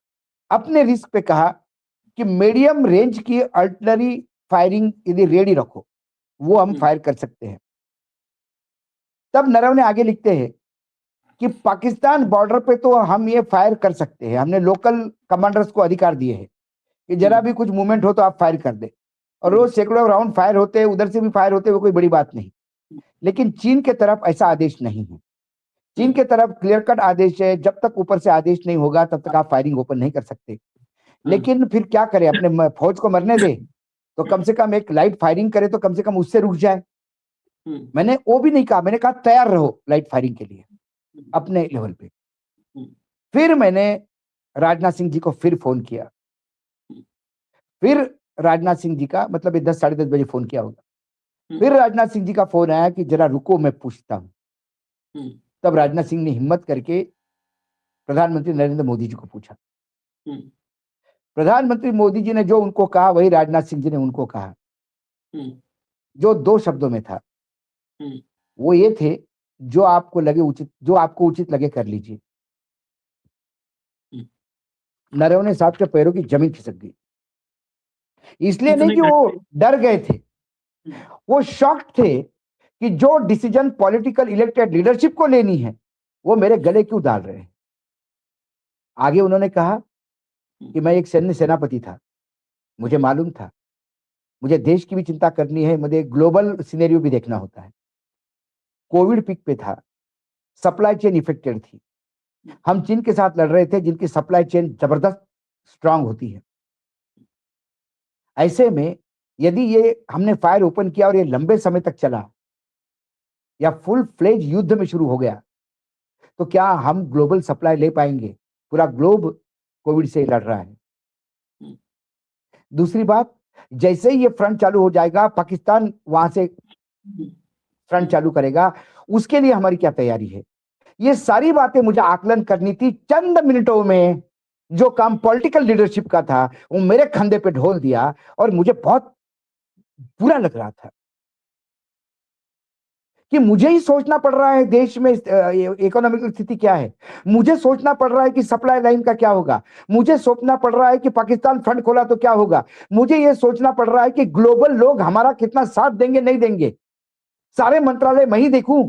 अपने रिस्क पे कहा कि मीडियम रेंज की आर्टिलरी फायरिंग यदि रेडी रखो, वो हम फायर कर सकते हैं। तब नरवणे आगे लिखते हैं कि पाकिस्तान बॉर्डर पे तो हम ये फायर कर सकते हैं, हमने लोकल कमांडर्स को अधिकार दिए हैं कि जरा भी कुछ मूवमेंट हो तो आप फायर कर दे, और रोज सैकड़ों राउंड फायर होते हैं, उधर से भी फायर होते हैं, वो कोई बड़ी बात नहीं। लेकिन चीन के तरफ ऐसा आदेश नहीं है। चीन के तरफ क्लियर कट आदेश है, जब तक ऊपर से आदेश नहीं होगा तब तक आप फायरिंग ओपन नहीं कर सकते। लेकिन फिर क्या करें, अपने फौज को मरने दे तो कम से कम एक लाइट फायरिंग करे तो कम से कम उससे रुक जाए। मैंने वो भी नहीं कहा, मैंने कहा तैयार रहो लाइट फायरिंग के लिए अपने लेवल पे। फिर मैंने राजनाथ सिंह जी को फिर फोन किया। फिर राजनाथ सिंह जी का मतलब 10 साढ़े 10 बजे फोन किया होगा। फिर राजनाथ सिंह जी का फोन आया कि जरा रुको मैं पूछता हूं। तब राजनाथ सिंह ने हिम्मत करके प्रधानमंत्री नरेंद्र मोदी जी को पूछा। प्रधानमंत्री मोदी जी ने जो उनको कहा वही राजनाथ सिंह जी ने उनको कहा, जो 2 शब्दों में था। वो ये थे, जो आपको लगे उचित, जो आपको उचित लगे कर लीजिए। नरवणे साहब के पैरों की जमीन खिसक गई। इसलिए नहीं कि वो डर गए थे, वो शॉक्ड थे कि जो डिसीजन पॉलिटिकल इलेक्टेड लीडरशिप को लेनी है वो मेरे गले क्यों डाल रहे हैं। आगे उन्होंने कहा कि मैं एक सैन्य सेनापति था, मुझे मालूम था, मुझे देश की भी चिंता करनी है, मुझे ग्लोबल सिनेरियो भी देखना होता है। कोविड पीक पे था, सप्लाई चेन इफेक्टेड थी, हम चीन के साथ लड़ रहे थे जिनकी सप्लाई चेन जबरदस्त स्ट्रांग होती है। ऐसे में यदि ये हमने फायर ओपन किया और ये लंबे समय तक चला या फुल फ्लेज युद्ध में शुरू हो गया तो क्या हम ग्लोबल सप्लाई ले पाएंगे? पूरा ग्लोब कोविड से लड़ रहा है। दूसरी बात, जैसे ही ये फ्रंट चालू हो जाएगा, पाकिस्तान वहां से फ्रंट चालू करेगा, उसके लिए हमारी क्या तैयारी है? ये सारी बातें मुझे आकलन करनी थी। चंद मिनटों में जो काम पॉलिटिकल लीडरशिप का था वो मेरे कंधे पे ढोल दिया और मुझे बहुत बुरा लग रहा था कि मुझे ही सोचना पड़ रहा है देश में इकोनॉमिक स्थिति क्या है, मुझे सोचना पड़ रहा है कि सप्लाई लाइन का क्या होगा, मुझे सोचना पड़ रहा है कि पाकिस्तान फ्रंट खोला तो क्या होगा, मुझे ये सोचना पड़ रहा है कि ग्लोबल लोग हमारा कितना साथ देंगे नहीं देंगे, सारे मंत्रालय मैं ही देखूं।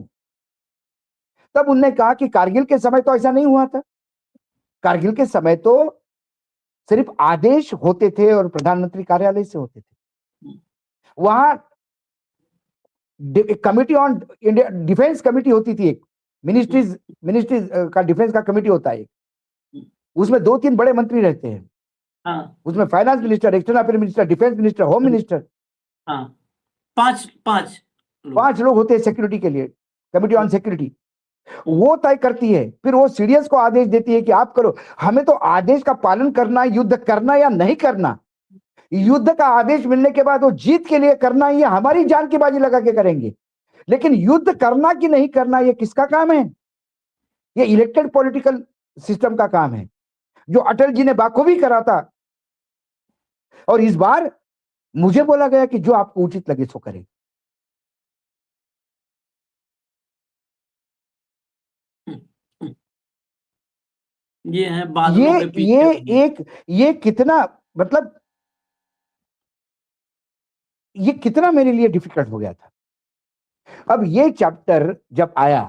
तब उनने कहा कि कारगिल के समय तो ऐसा नहीं हुआ था, कारगिल के समय तो सिर्फ आदेश होते थे और प्रधानमंत्री कार्यालय से होते थे। वहां committee on India defence committee होती थी, एक मिनिस्ट्रीज का डिफेंस का कमिटी होता है, उसमें 2-3 बड़े मंत्री रहते हैं। हाँ। उसमें finance minister, external affair minister, defence minister, home minister, हाँ, 5 लोग होते हैं सिक्योरिटी के लिए, कमिटी ऑन सिक्योरिटी। वो तय करती है, फिर वो सीडीएस को आदेश देती है कि आप करो। हमें तो आदेश का पालन करना, युद्ध करना या नहीं करना, युद्ध का आदेश मिलने के बाद वो जीत के लिए करना, ये हमारी जान की बाजी लगा के करेंगे। लेकिन युद्ध करना कि नहीं करना ये किसका काम है? ये इलेक्टेड पॉलिटिकल सिस्टम का काम है, जो अटल जी ने बाखूबी करा था। और इस बार मुझे बोला गया कि जो आपको उचित लगे सो करें। ये है बादलों के पीछे। ये कितना, मतलब ये कितना मेरे लिए डिफिकल्ट हो गया था। अब ये चैप्टर जब आया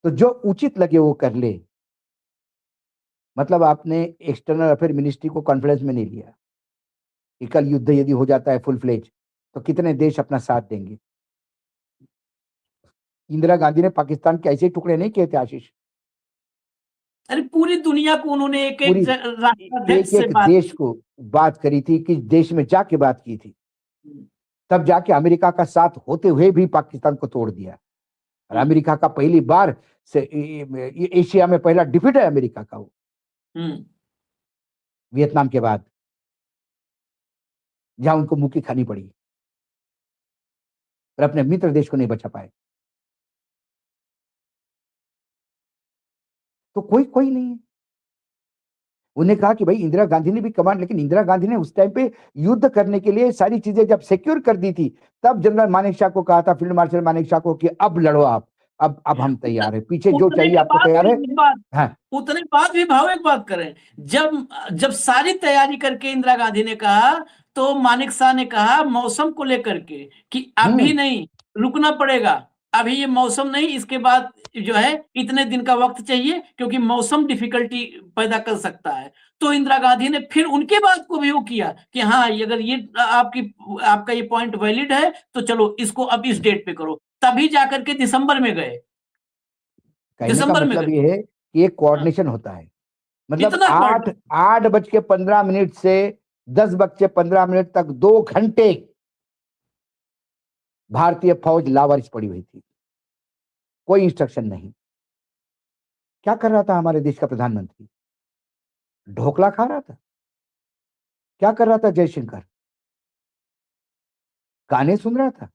तो जो उचित लगे वो कर ले, मतलब आपने एक्सटर्नल अफेयर मिनिस्ट्री को कॉन्फ्रेंस में नहीं लिया कि कल युद्ध यदि हो जाता है फुल फ्लेज तो कितने देश अपना साथ देंगे। इंदिरा गांधी ने पाकिस्तान के ऐसे टुकड़े नहीं किए थे आशीष, अरे पूरी दुनिया को उन्होंने एक पूरी राष्ट्राध्यक्ष एक से एक बात देश को बात करी थी, कि देश में जाके बात की थी, तब जाके अमेरिका का साथ होते हुए भी पाकिस्तान को तोड़ दिया। और अमेरिका का पहली बार से एशिया में पहला डिफीट है अमेरिका का, वो वियतनाम के बाद, जहां उनको मुक्की खानी पड़ी और अपने मित्र देश को नहीं बचा पाए। तो कोई नहीं है। उन्हें कहा कि भाई इंदिरा गांधी ने भी कमांड, लेकिन इंदिरा गांधी ने उस टाइम पे युद्ध करने के लिए सारी चीजें जब सिक्योर कर दी थी, तब जनरल मानेकशॉ को कहा था, फील्ड मार्शल मानेकशॉ को, कि अब लड़ो आप, अब हम तैयार है, पीछे जो उतने चाहिए के आपको बाद तैयार है। भी बात हाँ, उतने बाद भी भाव एक बात करें, जब सारी तैयारी करके इंदिरा गांधी ने कहा, तो मानेक शाह ने कहा मौसम को लेकर के कि अभी नहीं, रुकना पड़ेगा, अभी ये मौसम नहीं, इसके बाद जो है इतने दिन का वक्त चाहिए, क्योंकि मौसम डिफिकल्टी पैदा कर सकता है। तो इंदिरा गांधी ने फिर उनके बात को भी वो किया कि हाँ, अगर ये आपका ये पॉइंट वैलिड है, तो चलो इसको अब इस डेट पे करो। तभी जाकर के दिसंबर में गए। कहने का दिसंबर में मतलब गए। ये है कि एक कोऑर्डिनेशन होता है। मतलब कितना 8:15 से 10:15 तक 2 घंटे भारतीय फौज लावारिस पड़ी हुई थी, कोई इंस्ट्रक्शन नहीं। क्या कर रहा था हमारे देश का प्रधानमंत्री? ढोकला खा रहा था? क्या कर रहा था जयशंकर? गाने सुन रहा था?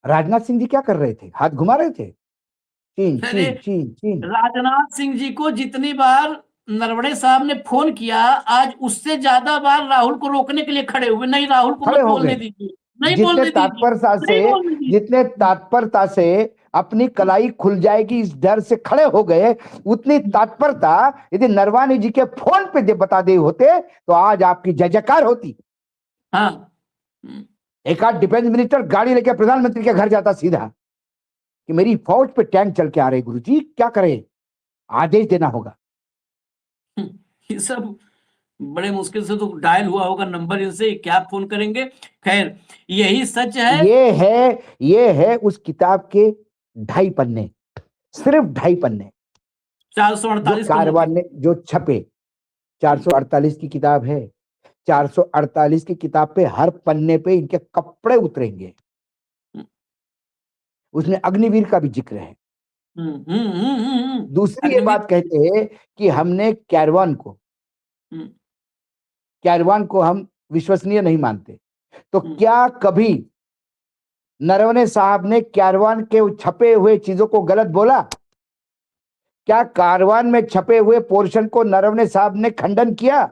राजनाथ सिंह जी क्या कर रहे थे? हाथ घुमा रहे थे? चीन अरे चीन चीन चीन। राजनाथ सिंह जी को जितनी बार नरवणे साहब ने फोन किया, आज उससे ज्यादा बार राहुल को रोकने के लिए खड़े हुए, नहीं राहुल को खड़े मत हो बोलने गए। दीजिए, नहीं बोलने दीजिए। जितने तत्परता से अपनी कलाई खुल जाएगी इस डर से खड़े हो गए, उतनी तत्परता यदि नरवाने जी के फोन पे बता दे होते, तो आज आपकी जय जयकार होती। हाँ, एक आध डिफेंस मिनिस्टर गाड़ी लेकर प्रधानमंत्री के घर जाता सीधा, कि मेरी फौज पे टैंक चल के आ रहे, गुरुजी क्या करे, आदेश देना होगा। ये सब बड़े मुश्किल से तो डायल हुआ होगा नंबर, इनसे क्या फोन करेंगे। खैर, यही सच है। ये है उस किताब के 2.5 पन्ने, सिर्फ 2.5 पन्ने 448 कारवान ने जो छपे। 448 की किताब है। 448 की किताब पे हर पन्ने पे इनके कपड़े उतरेंगे। उसमें अग्निवीर का भी जिक्र है। दूसरी ये बात कहते हैं कि हमने कैरवान को हम विश्वसनीय नहीं मानते। तो क्या कभी नरवणे साहब ने कैरवान के छपे हुए चीजों को गलत बोला? क्या कारवान में छपे हुए पोर्शन को नरवणे साहब ने खंडन किया?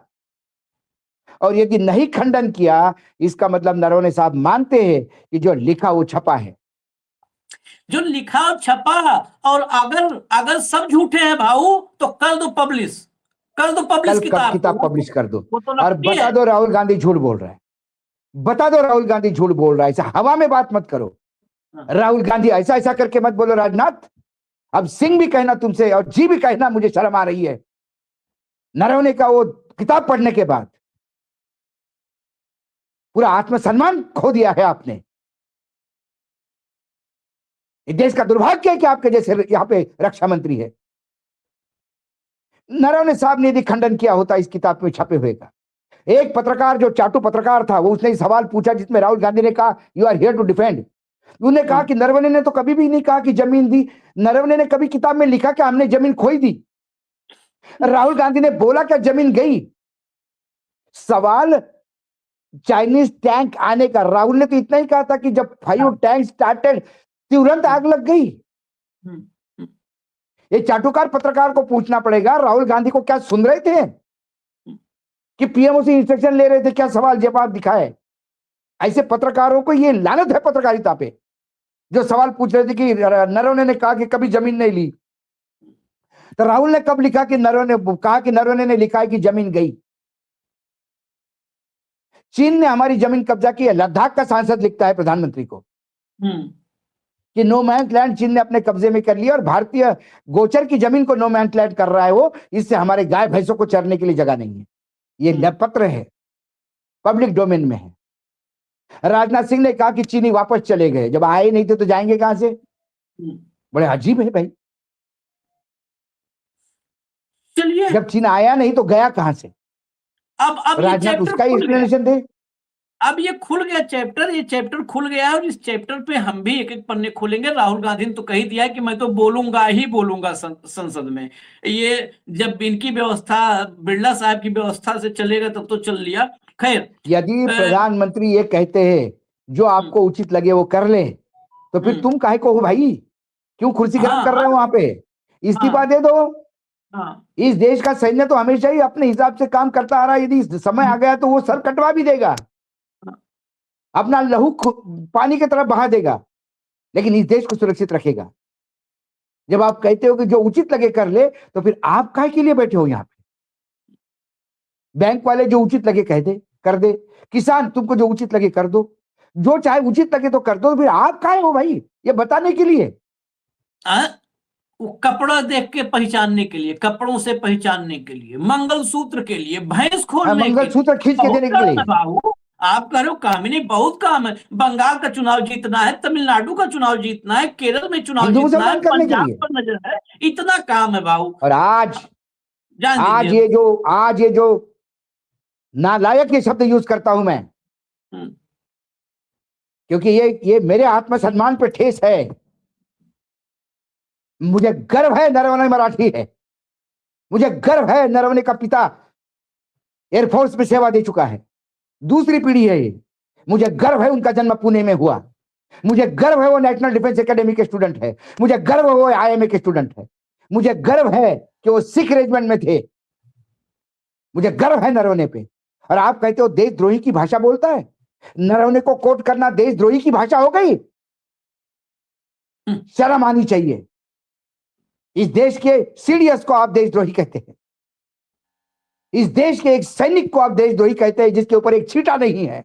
और यदि नहीं खंडन किया, इसका मतलब नरवणे साहब मानते हैं कि जो लिखा वो छपा है। जो लिखा और छपा, और अगर सब झूठे हैं भाऊ, तो कर दो पब्लिश किताब पब्लिश कर दो। तो और बता दो राहुल गांधी झूठ बोल रहा है, बता दो राहुल गांधी झूठ बोल रहा है। ऐसा हवा में बात मत करो, राहुल गांधी ऐसा ऐसा करके मत बोलो। राजनाथ, अब सिंह भी कहना तुमसे और जी भी कहना, मुझे शर्म आ रही है। नरवणे का वो किताब पढ़ने के बाद पूरा आत्मसम्मान खो दिया है आपने। देश का दुर्भाग्य है कि आपके जैसे यहां पे रक्षा मंत्री है। नरवणे साहब ने यदि खंडन किया होता इस किताब में छपे हुए का, एक पत्रकार जो चाटू पत्रकार था, वो उसने सवाल पूछा जिसमें राहुल गांधी ने कहा you are here to defend. उन्होंने कहा कि नरवणे ने तो कभी भी नहीं कहा कि जमीन दी। नरवणे ने कभी किताब में लिखा कि हमने जमीन खोई दी? राहुल गांधी ने बोला क्या जमीन गई? सवाल चाइनीज टैंक आने का, राहुल ने तो इतना ही कहा था कि जब 5 टैंक स्टार्टेड तुरंत आग लग गई। ये चाटुकार पत्रकार को पूछना पड़ेगा राहुल गांधी को क्या सुन रहे थे कि पीएमओ से इंस्ट्रक्शन ले रहे थे, क्या सवाल जवाब दिखाए? ऐसे पत्रकारों को ये लानत है पत्रकारिता पे, जो सवाल पूछ रहे थे कि नरवणे ने कहा कि कभी जमीन नहीं ली, तो राहुल ने कब लिखा कि नरवणे ने लिखा है कि जमीन गई? चीन ने हमारी जमीन कब्जा की है। लद्दाख का सांसद लिखता है प्रधानमंत्री को कि नो मैंस लैंड चीन ने अपने कब्जे में कर लिया, और भारतीय गोचर की जमीन को नो मैंस लैंड कर रहा है वो, इससे हमारे गाय भैंसों को चरने के लिए जगह नहीं है। ये पत्र है, पब्लिक डोमेन में है। राजनाथ सिंह ने कहा कि चीनी वापस चले गए, जब आए नहीं थे तो जाएंगे कहां से? बड़े अजीब है भाई। चलिए जब चीन आया नहीं तो गया कहां से? अब ये राजनाथ चैप्टर उसका ही खुल गया। एक्सप्लेनेशन दे। अब ये खुल गया चैप्टर, ये चैप्टर खुल गया है और इस चैप्टर पे हम भी एक एक पन्ने खोलेंगे। राहुल गांधी ने तो कही दिया है कि मैं तो बोलूंगा ही बोलूंगा संसद में। ये जब इनकी व्यवस्था, बिरला साहब की व्यवस्था से चलेगा तब तो चल लिया। खैर, यदि प्रधानमंत्री ये कहते हैं जो आपको उचित लगे वो कर ले, तो फिर तुम काहे को हो भाई? क्यों कुर्सी गर्म कर रहे हो वहां पे? इस्तीफा दे दो। इस देश का सैन्य तो हमेशा ही अपने हिसाब से काम करता आ रहा है। यदि समय आ गया तो वो सर कटवा भी देगा, अपना लहू पानी की तरफ बहा देगा, लेकिन इस देश को सुरक्षित रखेगा। जब आप कहते हो कि जो उचित लगे कर ले, तो फिर आप काहे के लिए बैठे हो यहाँ पे? बैंक वाले जो उचित लगे कह दे कर दे, किसान तुमको जो उचित लगे कर दो, जो चाहे उचित लगे तो कर दो। फिर आप काहे हो भाई ये बताने के लिए? वो कपड़ा देख के पहचानने के लिए, कपड़ों से पहचानने के लिए, मंगलसूत्र के लिए, भैंस खोलने के मंगलसूत्र खींच के देने के लिए। बाबू आप कह रहे हो काम ही नहीं, बहुत काम है। बंगाल का चुनाव जीतना है, तमिलनाडु का चुनाव जीतना है, केरल में चुनाव जीतना है, पंजाब पर नजर है, इतना काम है बाबू। और आज ये जो नालायक ये शब्द यूज करता हूं मैं, क्योंकि ये मेरे आत्मसम्मान पे ठेस है। मुझे गर्व है नरवणे मराठी है, मुझे गर्व है नरवणे का पिता एयरफोर्स में सेवा दे चुका है, दूसरी पीढ़ी है ये। मुझे गर्व है उनका जन्म पुणे में हुआ, मुझे गर्व है वो नेशनल डिफेंस एकेडमी के स्टूडेंट है, मुझे गर्व है वो IIM के स्टूडेंट है, मुझे गर्व है कि वो सिख रेजिमेंट में थे, मुझे गर्व है नरवणे पे। और आप कहते हो देशद्रोही की भाषा बोलता है? नरवणे को कोट करना देशद्रोही की भाषा हो गई? शर्म आनी चाहिए। इस देश के सीडीएस को आप देशद्रोही कहते हैं, इस देश के एक सैनिक को आप देशद्रोही कहते हैं जिसके ऊपर एक छींटा नहीं है।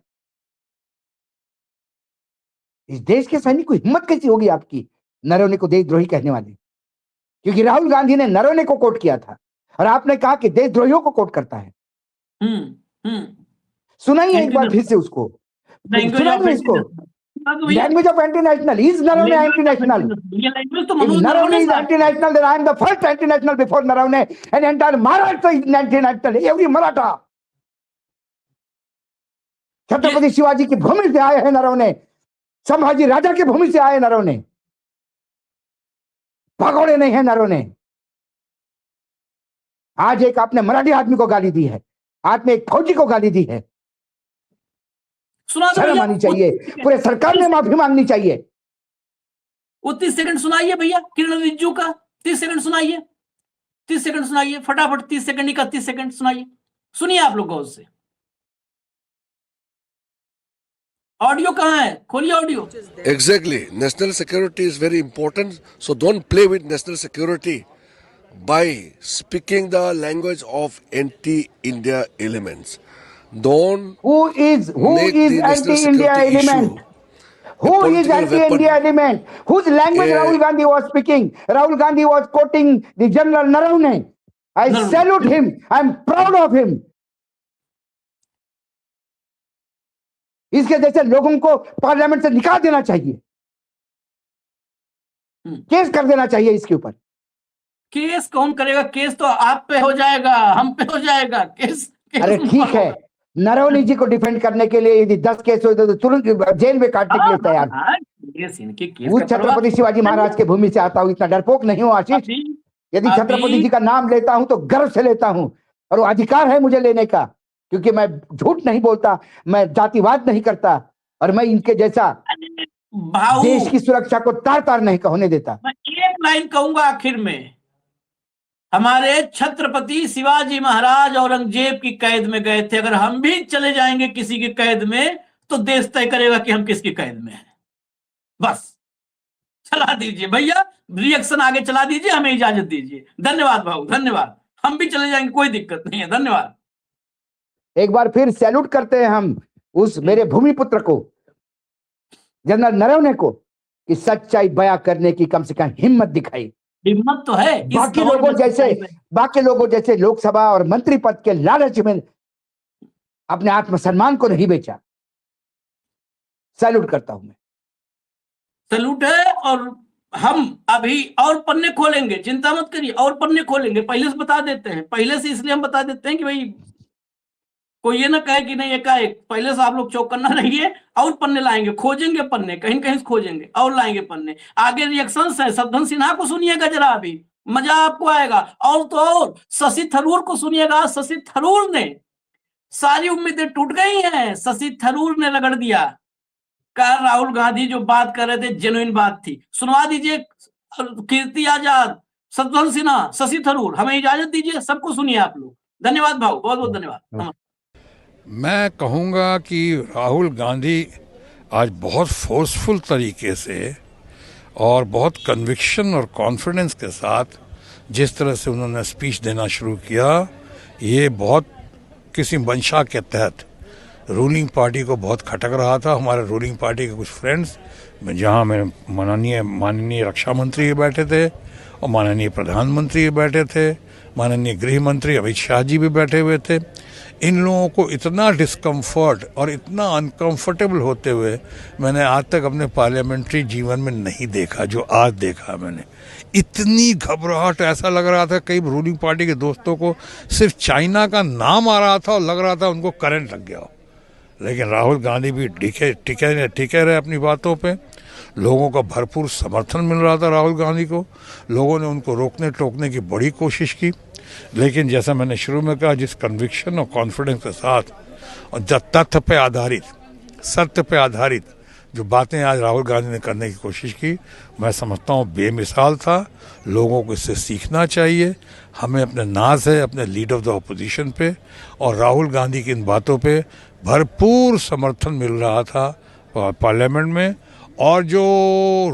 इस देश के सैनिक को हिम्मत कैसी होगी आपकी नरवणे को देशद्रोही कहने वाली? क्योंकि राहुल गांधी ने नरवणे को कोट किया था और आपने कहा कि देशद्रोहियों को कोट करता है। सुनाइए एक बार फिर से उसको, सुनाइए इसको। Language of anti national, is Naravane anti national? Naravane is anti-national, then I am the first anti-national before Naravane, and entire Maharashtra is anti-national, every Maratha. Chhatrapati Shivaji की भूमि से आए हैं नरवणे, संभाजी राजा की भूमि से आए नरवणे, भगोड़े नहीं है नरवणे। आज एक आपने मराठी आदमी को गाली दी है, आपने एक फौजी को गाली दी है। शर्म आनी चाहिए, पूरे सरकार ने माफी मांगनी चाहिए। वो 30 सेकंड सुनाइए भैया किरण रिजिजू का, 30 सेकंड सुनाइए, 30 सेकंड सुनाइए फटाफट, 30 सेकंड 31 सेकंड सुनाइए, सुनिए आप लोग गौर से। ऑडियो कहाँ है? खोलिए audio. Exactly. National security is very important. So don't play with national security by speaking the language of anti-India elements. Don't. Who is anti-India element? Who is anti-India element? Whose language Rahul Gandhi was speaking? Rahul Gandhi was quoting the General Naravane. I salute him. I am proud of him. इसके जैसे लोगों को पार्लियामेंट से निकाल देना चाहिए, केस कर देना चाहिए इसके ऊपर। केस कौन करेगा? केस तो आप पे हो जाएगा, हम पे हो जाएगा केस। अरे ठीक है, नरवणे जी को डिफेंड करने के लिए यदि 10 केस हो तो तुरंत जेल में काटने के लिए तैयार। उस छत्रपति शिवाजी महाराज के भूमि से आता हूँ, इतना डरपोक नहीं हूँ आशीष। यदि छत्रपति जी का नाम लेता हूं तो गर्व से लेता हूं, और वो अधिकार है मुझे लेने का, क्योंकि मैं झूठ नहीं बोलता, मैं जातिवाद नहीं करता, और मैं इनके जैसा देश की सुरक्षा को तार तार नहीं होने देता। मैं एक लाइन कहूंगा आखिर में, हमारे छत्रपति शिवाजी महाराज औरंगजेब की कैद में गए थे, अगर हम भी चले जाएंगे किसी की कैद में तो देश तय करेगा कि हम किसकी कैद में हैं। बस चला दीजिए भैया, रिएक्शन आगे चला दीजिए, हमें इजाजत दीजिए। धन्यवाद भाऊ, धन्यवाद। हम भी चले जाएंगे, कोई दिक्कत नहीं है, धन्यवाद। एक बार फिर सैल्यूट करते हैं हम उस मेरे भूमिपुत्र को, जनरल नरवणे को, कि सच्चाई बयां करने की कम से कम हिम्मत दिखाई। हिम्मत तो है। बाकी लोगों जैसे लोकसभा और मंत्री पद के लालच में अपने आत्मसम्मान को नहीं बेचा। सैल्यूट करता हूं मैं। सैल्यूट है। और हम अभी और पन्ने खोलेंगे, चिंता मत करिए, और पन्ने खोलेंगे, पहले से बता देते हैं, पहले से इसलिए हम बता देते हैं कि भाई कोई ये ना कहे कि नहीं एकाएक, पहले से आप लोग चौकन्ना रहिए, और पन्ने लाएंगे, खोजेंगे पन्ने, कहीं कहीं से खोजेंगे और लाएंगे पन्ने। आगे रिएक्शंस है, शत्रुघ्न सिन्हा को सुनिएगा जरा, अभी मजा आपको आएगा। और तो और शशि थरूर को सुनिएगा, शशि थरूर ने सारी उम्मीदें टूट गई हैं, शशि थरूर ने रगड़ दिया। कहा राहुल गांधी जो बात कर रहे थे जेन्युइन बात थी। सुनवा दीजिए कीर्ति आजाद, शत्रुघ्न सिन्हा, शशि थरूर, हमें इजाजत दीजिए, सबको सुनिए आप लोग। धन्यवाद भाऊ, बहुत बहुत धन्यवाद। मैं कहूँगा कि राहुल गांधी आज बहुत फोर्सफुल तरीके से और बहुत कन्विक्शन और कॉन्फिडेंस के साथ जिस तरह से उन्होंने स्पीच देना शुरू किया, ये बहुत किसी मंशा के तहत रूलिंग पार्टी को बहुत खटक रहा था। हमारे रूलिंग पार्टी के कुछ फ्रेंड्स, जहाँ में माननीय रक्षा मंत्री भी बैठे थे और माननीय प्रधानमंत्री भी बैठे थे, माननीय गृह मंत्री अमित शाह जी भी बैठे हुए थे। इन लोगों को इतना डिस्कम्फर्ट और इतना अनकंफर्टेबल होते हुए मैंने आज तक अपने पार्लियामेंट्री जीवन में नहीं देखा, जो आज देखा मैंने। इतनी घबराहट, ऐसा लग रहा था कई रूलिंग पार्टी के दोस्तों को सिर्फ चाइना का नाम आ रहा था और लग रहा था उनको करंट लग गया हो। लेकिन राहुल गांधी भी टिके रहे अपनी बातों पे। लोगों का भरपूर समर्थन मिल रहा था राहुल गांधी को। लोगों ने उनको रोकने टोकने की बड़ी कोशिश की, लेकिन जैसा मैंने शुरू में कहा, जिस कन्विक्शन और कॉन्फिडेंस के साथ और तथ्य पे आधारित, सत्य पे आधारित जो बातें आज राहुल गांधी ने करने की कोशिश की, मैं समझता हूँ बेमिसाल था। लोगों को इससे सीखना चाहिए। हमें अपने नाज है अपने लीडर ऑफ द अपोजिशन पे, और राहुल गांधी की इन बातों पे भरपूर समर्थन मिल रहा था पार्लियामेंट में। और जो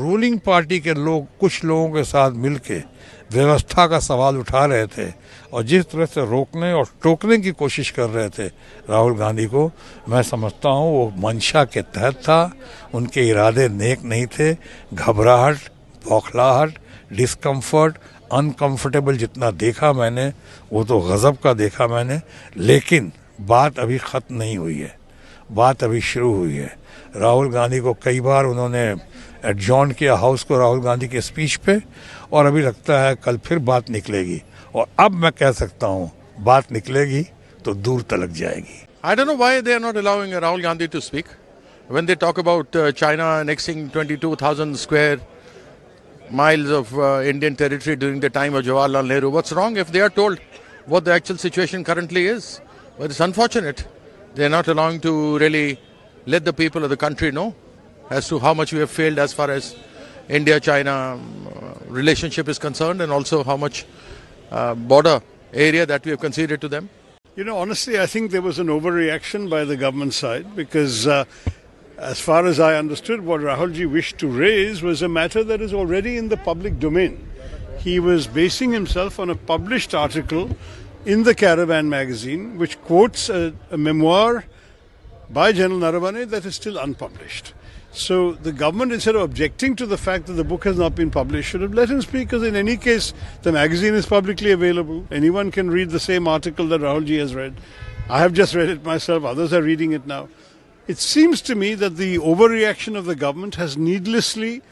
रूलिंग पार्टी के लोग कुछ लोगों के साथ मिलके व्यवस्था का सवाल उठा रहे थे और जिस तरह से रोकने और टोकने की कोशिश कर रहे थे राहुल गांधी को, मैं समझता हूँ वो मंशा के तहत था। उनके इरादे नेक नहीं थे। घबराहट, बौखलाहट, डिस्कम्फर्ट, अनकंफर्टेबल जितना देखा मैंने, वो तो गजब का देखा मैंने। लेकिन बात अभी ख़त्म नहीं हुई है, बात अभी शुरू हुई है। राहुल गांधी को कई बार उन्होंने एडजॉर्न किया हाउस को राहुल गांधी के स्पीच पे, और अभी लगता है कल फिर बात निकलेगी। और अब मैं कह सकता हूँ बात निकलेगी तो दूर तलक जाएगी। I don't know why they are not allowing Rahul Gandhi to speak when they talk about China annexing 22,000 square miles of Indian territory during the time of Jawaharlal Nehru. What's wrong if they are told what the actual situation currently is? But it's unfortunate they are not allowing to really let the people of the country know as to how much we have failed as far as India-China relationship is concerned, and also how much border area that we have conceded to them. You know, honestly, I think there was an overreaction by the government side because as far as I understood, what Rahulji wished to raise was a matter that is already in the public domain. He was basing himself on a published article in the Caravan magazine, which quotes a memoir by General Naravane that is still unpublished. So the government, instead of objecting to the fact that the book has not been published, should have let him speak, because in any case, the magazine is publicly available. Anyone can read the same article that Rahulji has read. I have just read it myself. Others are reading it now. It seems to me that the overreaction of the government has needlessly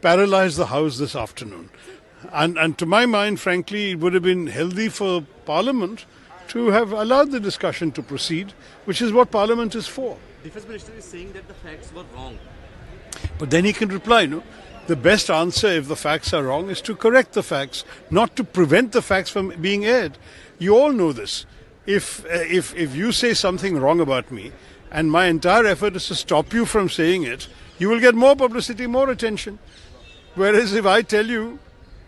paralyzed the House this afternoon. And to my mind, frankly, it would have been healthy for Parliament to have allowed the discussion to proceed, which is what Parliament is for. The Defence Minister is saying that the facts were wrong. But then he can reply, no? The best answer, if the facts are wrong, is to correct the facts, not to prevent the facts from being aired. You all know this. If you say something wrong about me, and my entire effort is to stop you from saying it, you will get more publicity, more attention. Whereas if I tell you,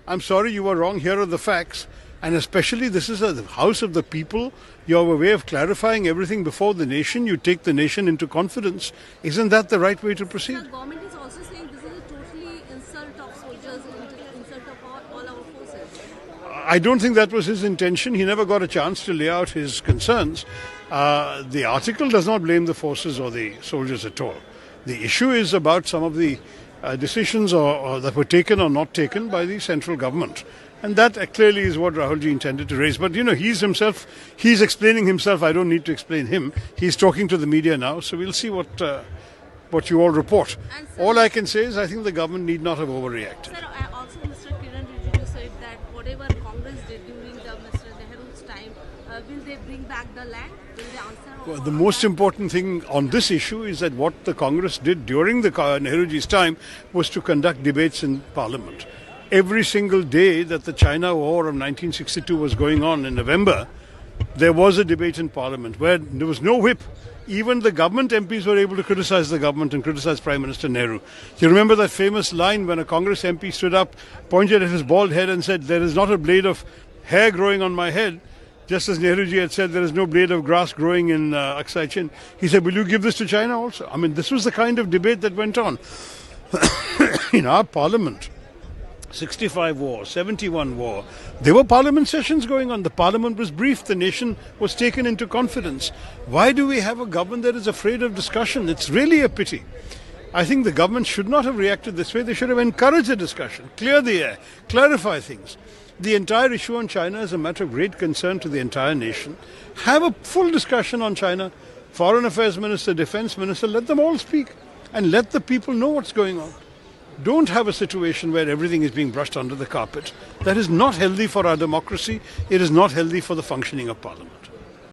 I'm sorry, you were wrong, here are the facts, and especially this is a house of the people, you have a way of clarifying everything before the nation, you take the nation into confidence. Isn't that the right way to proceed? The government is also saying this is a totally insult of soldiers, insult of all our forces. I don't think that was his intention. He never got a chance to lay out his concerns. The article does not blame the forces or the soldiers at all. The issue is about some of the decisions or that were taken or not taken by the central government. And that clearly is what Rahulji intended to raise. But, you know, he's explaining himself. I don't need to explain him. He's talking to the media now. So we'll see what what you all report. And sir, All I can say is I think the government need not have overreacted. Sir, also Mr. Kiran Rijiju said that whatever Congress did during the Mr. Nehru's time, will they bring back the land? Will they answer? Well, the most important thing on this issue is that what the Congress did during the Nehruji's time was to conduct debates in Parliament. Every single day that the China War of 1962 was going on in November, there was a debate in Parliament where there was no whip. Even the government MPs were able to criticize the government and criticize Prime Minister Nehru. Do you remember that famous line when a Congress MP stood up, pointed at his bald head and said, "There is not a blade of hair growing on my head," just as Nehruji had said, "There is no blade of grass growing in Aksai Chin." He said, "Will you give this to China also?" I mean, this was the kind of debate that went on in our Parliament. 65 war, 71 war. There were parliament sessions going on. The parliament was briefed. The nation was taken into confidence. Why do we have a government that is afraid of discussion? It's really a pity. I think the government should not have reacted this way. They should have encouraged the discussion, clear the air, clarify things. The entire issue on China is a matter of great concern to the entire nation. Have a full discussion on China. Foreign Affairs Minister, Defense Minister, let them all speak and let the people know what's going on. Don't have a situation where everything is being brushed under the carpet. That is not healthy for our democracy. It is not healthy for the functioning of Parliament.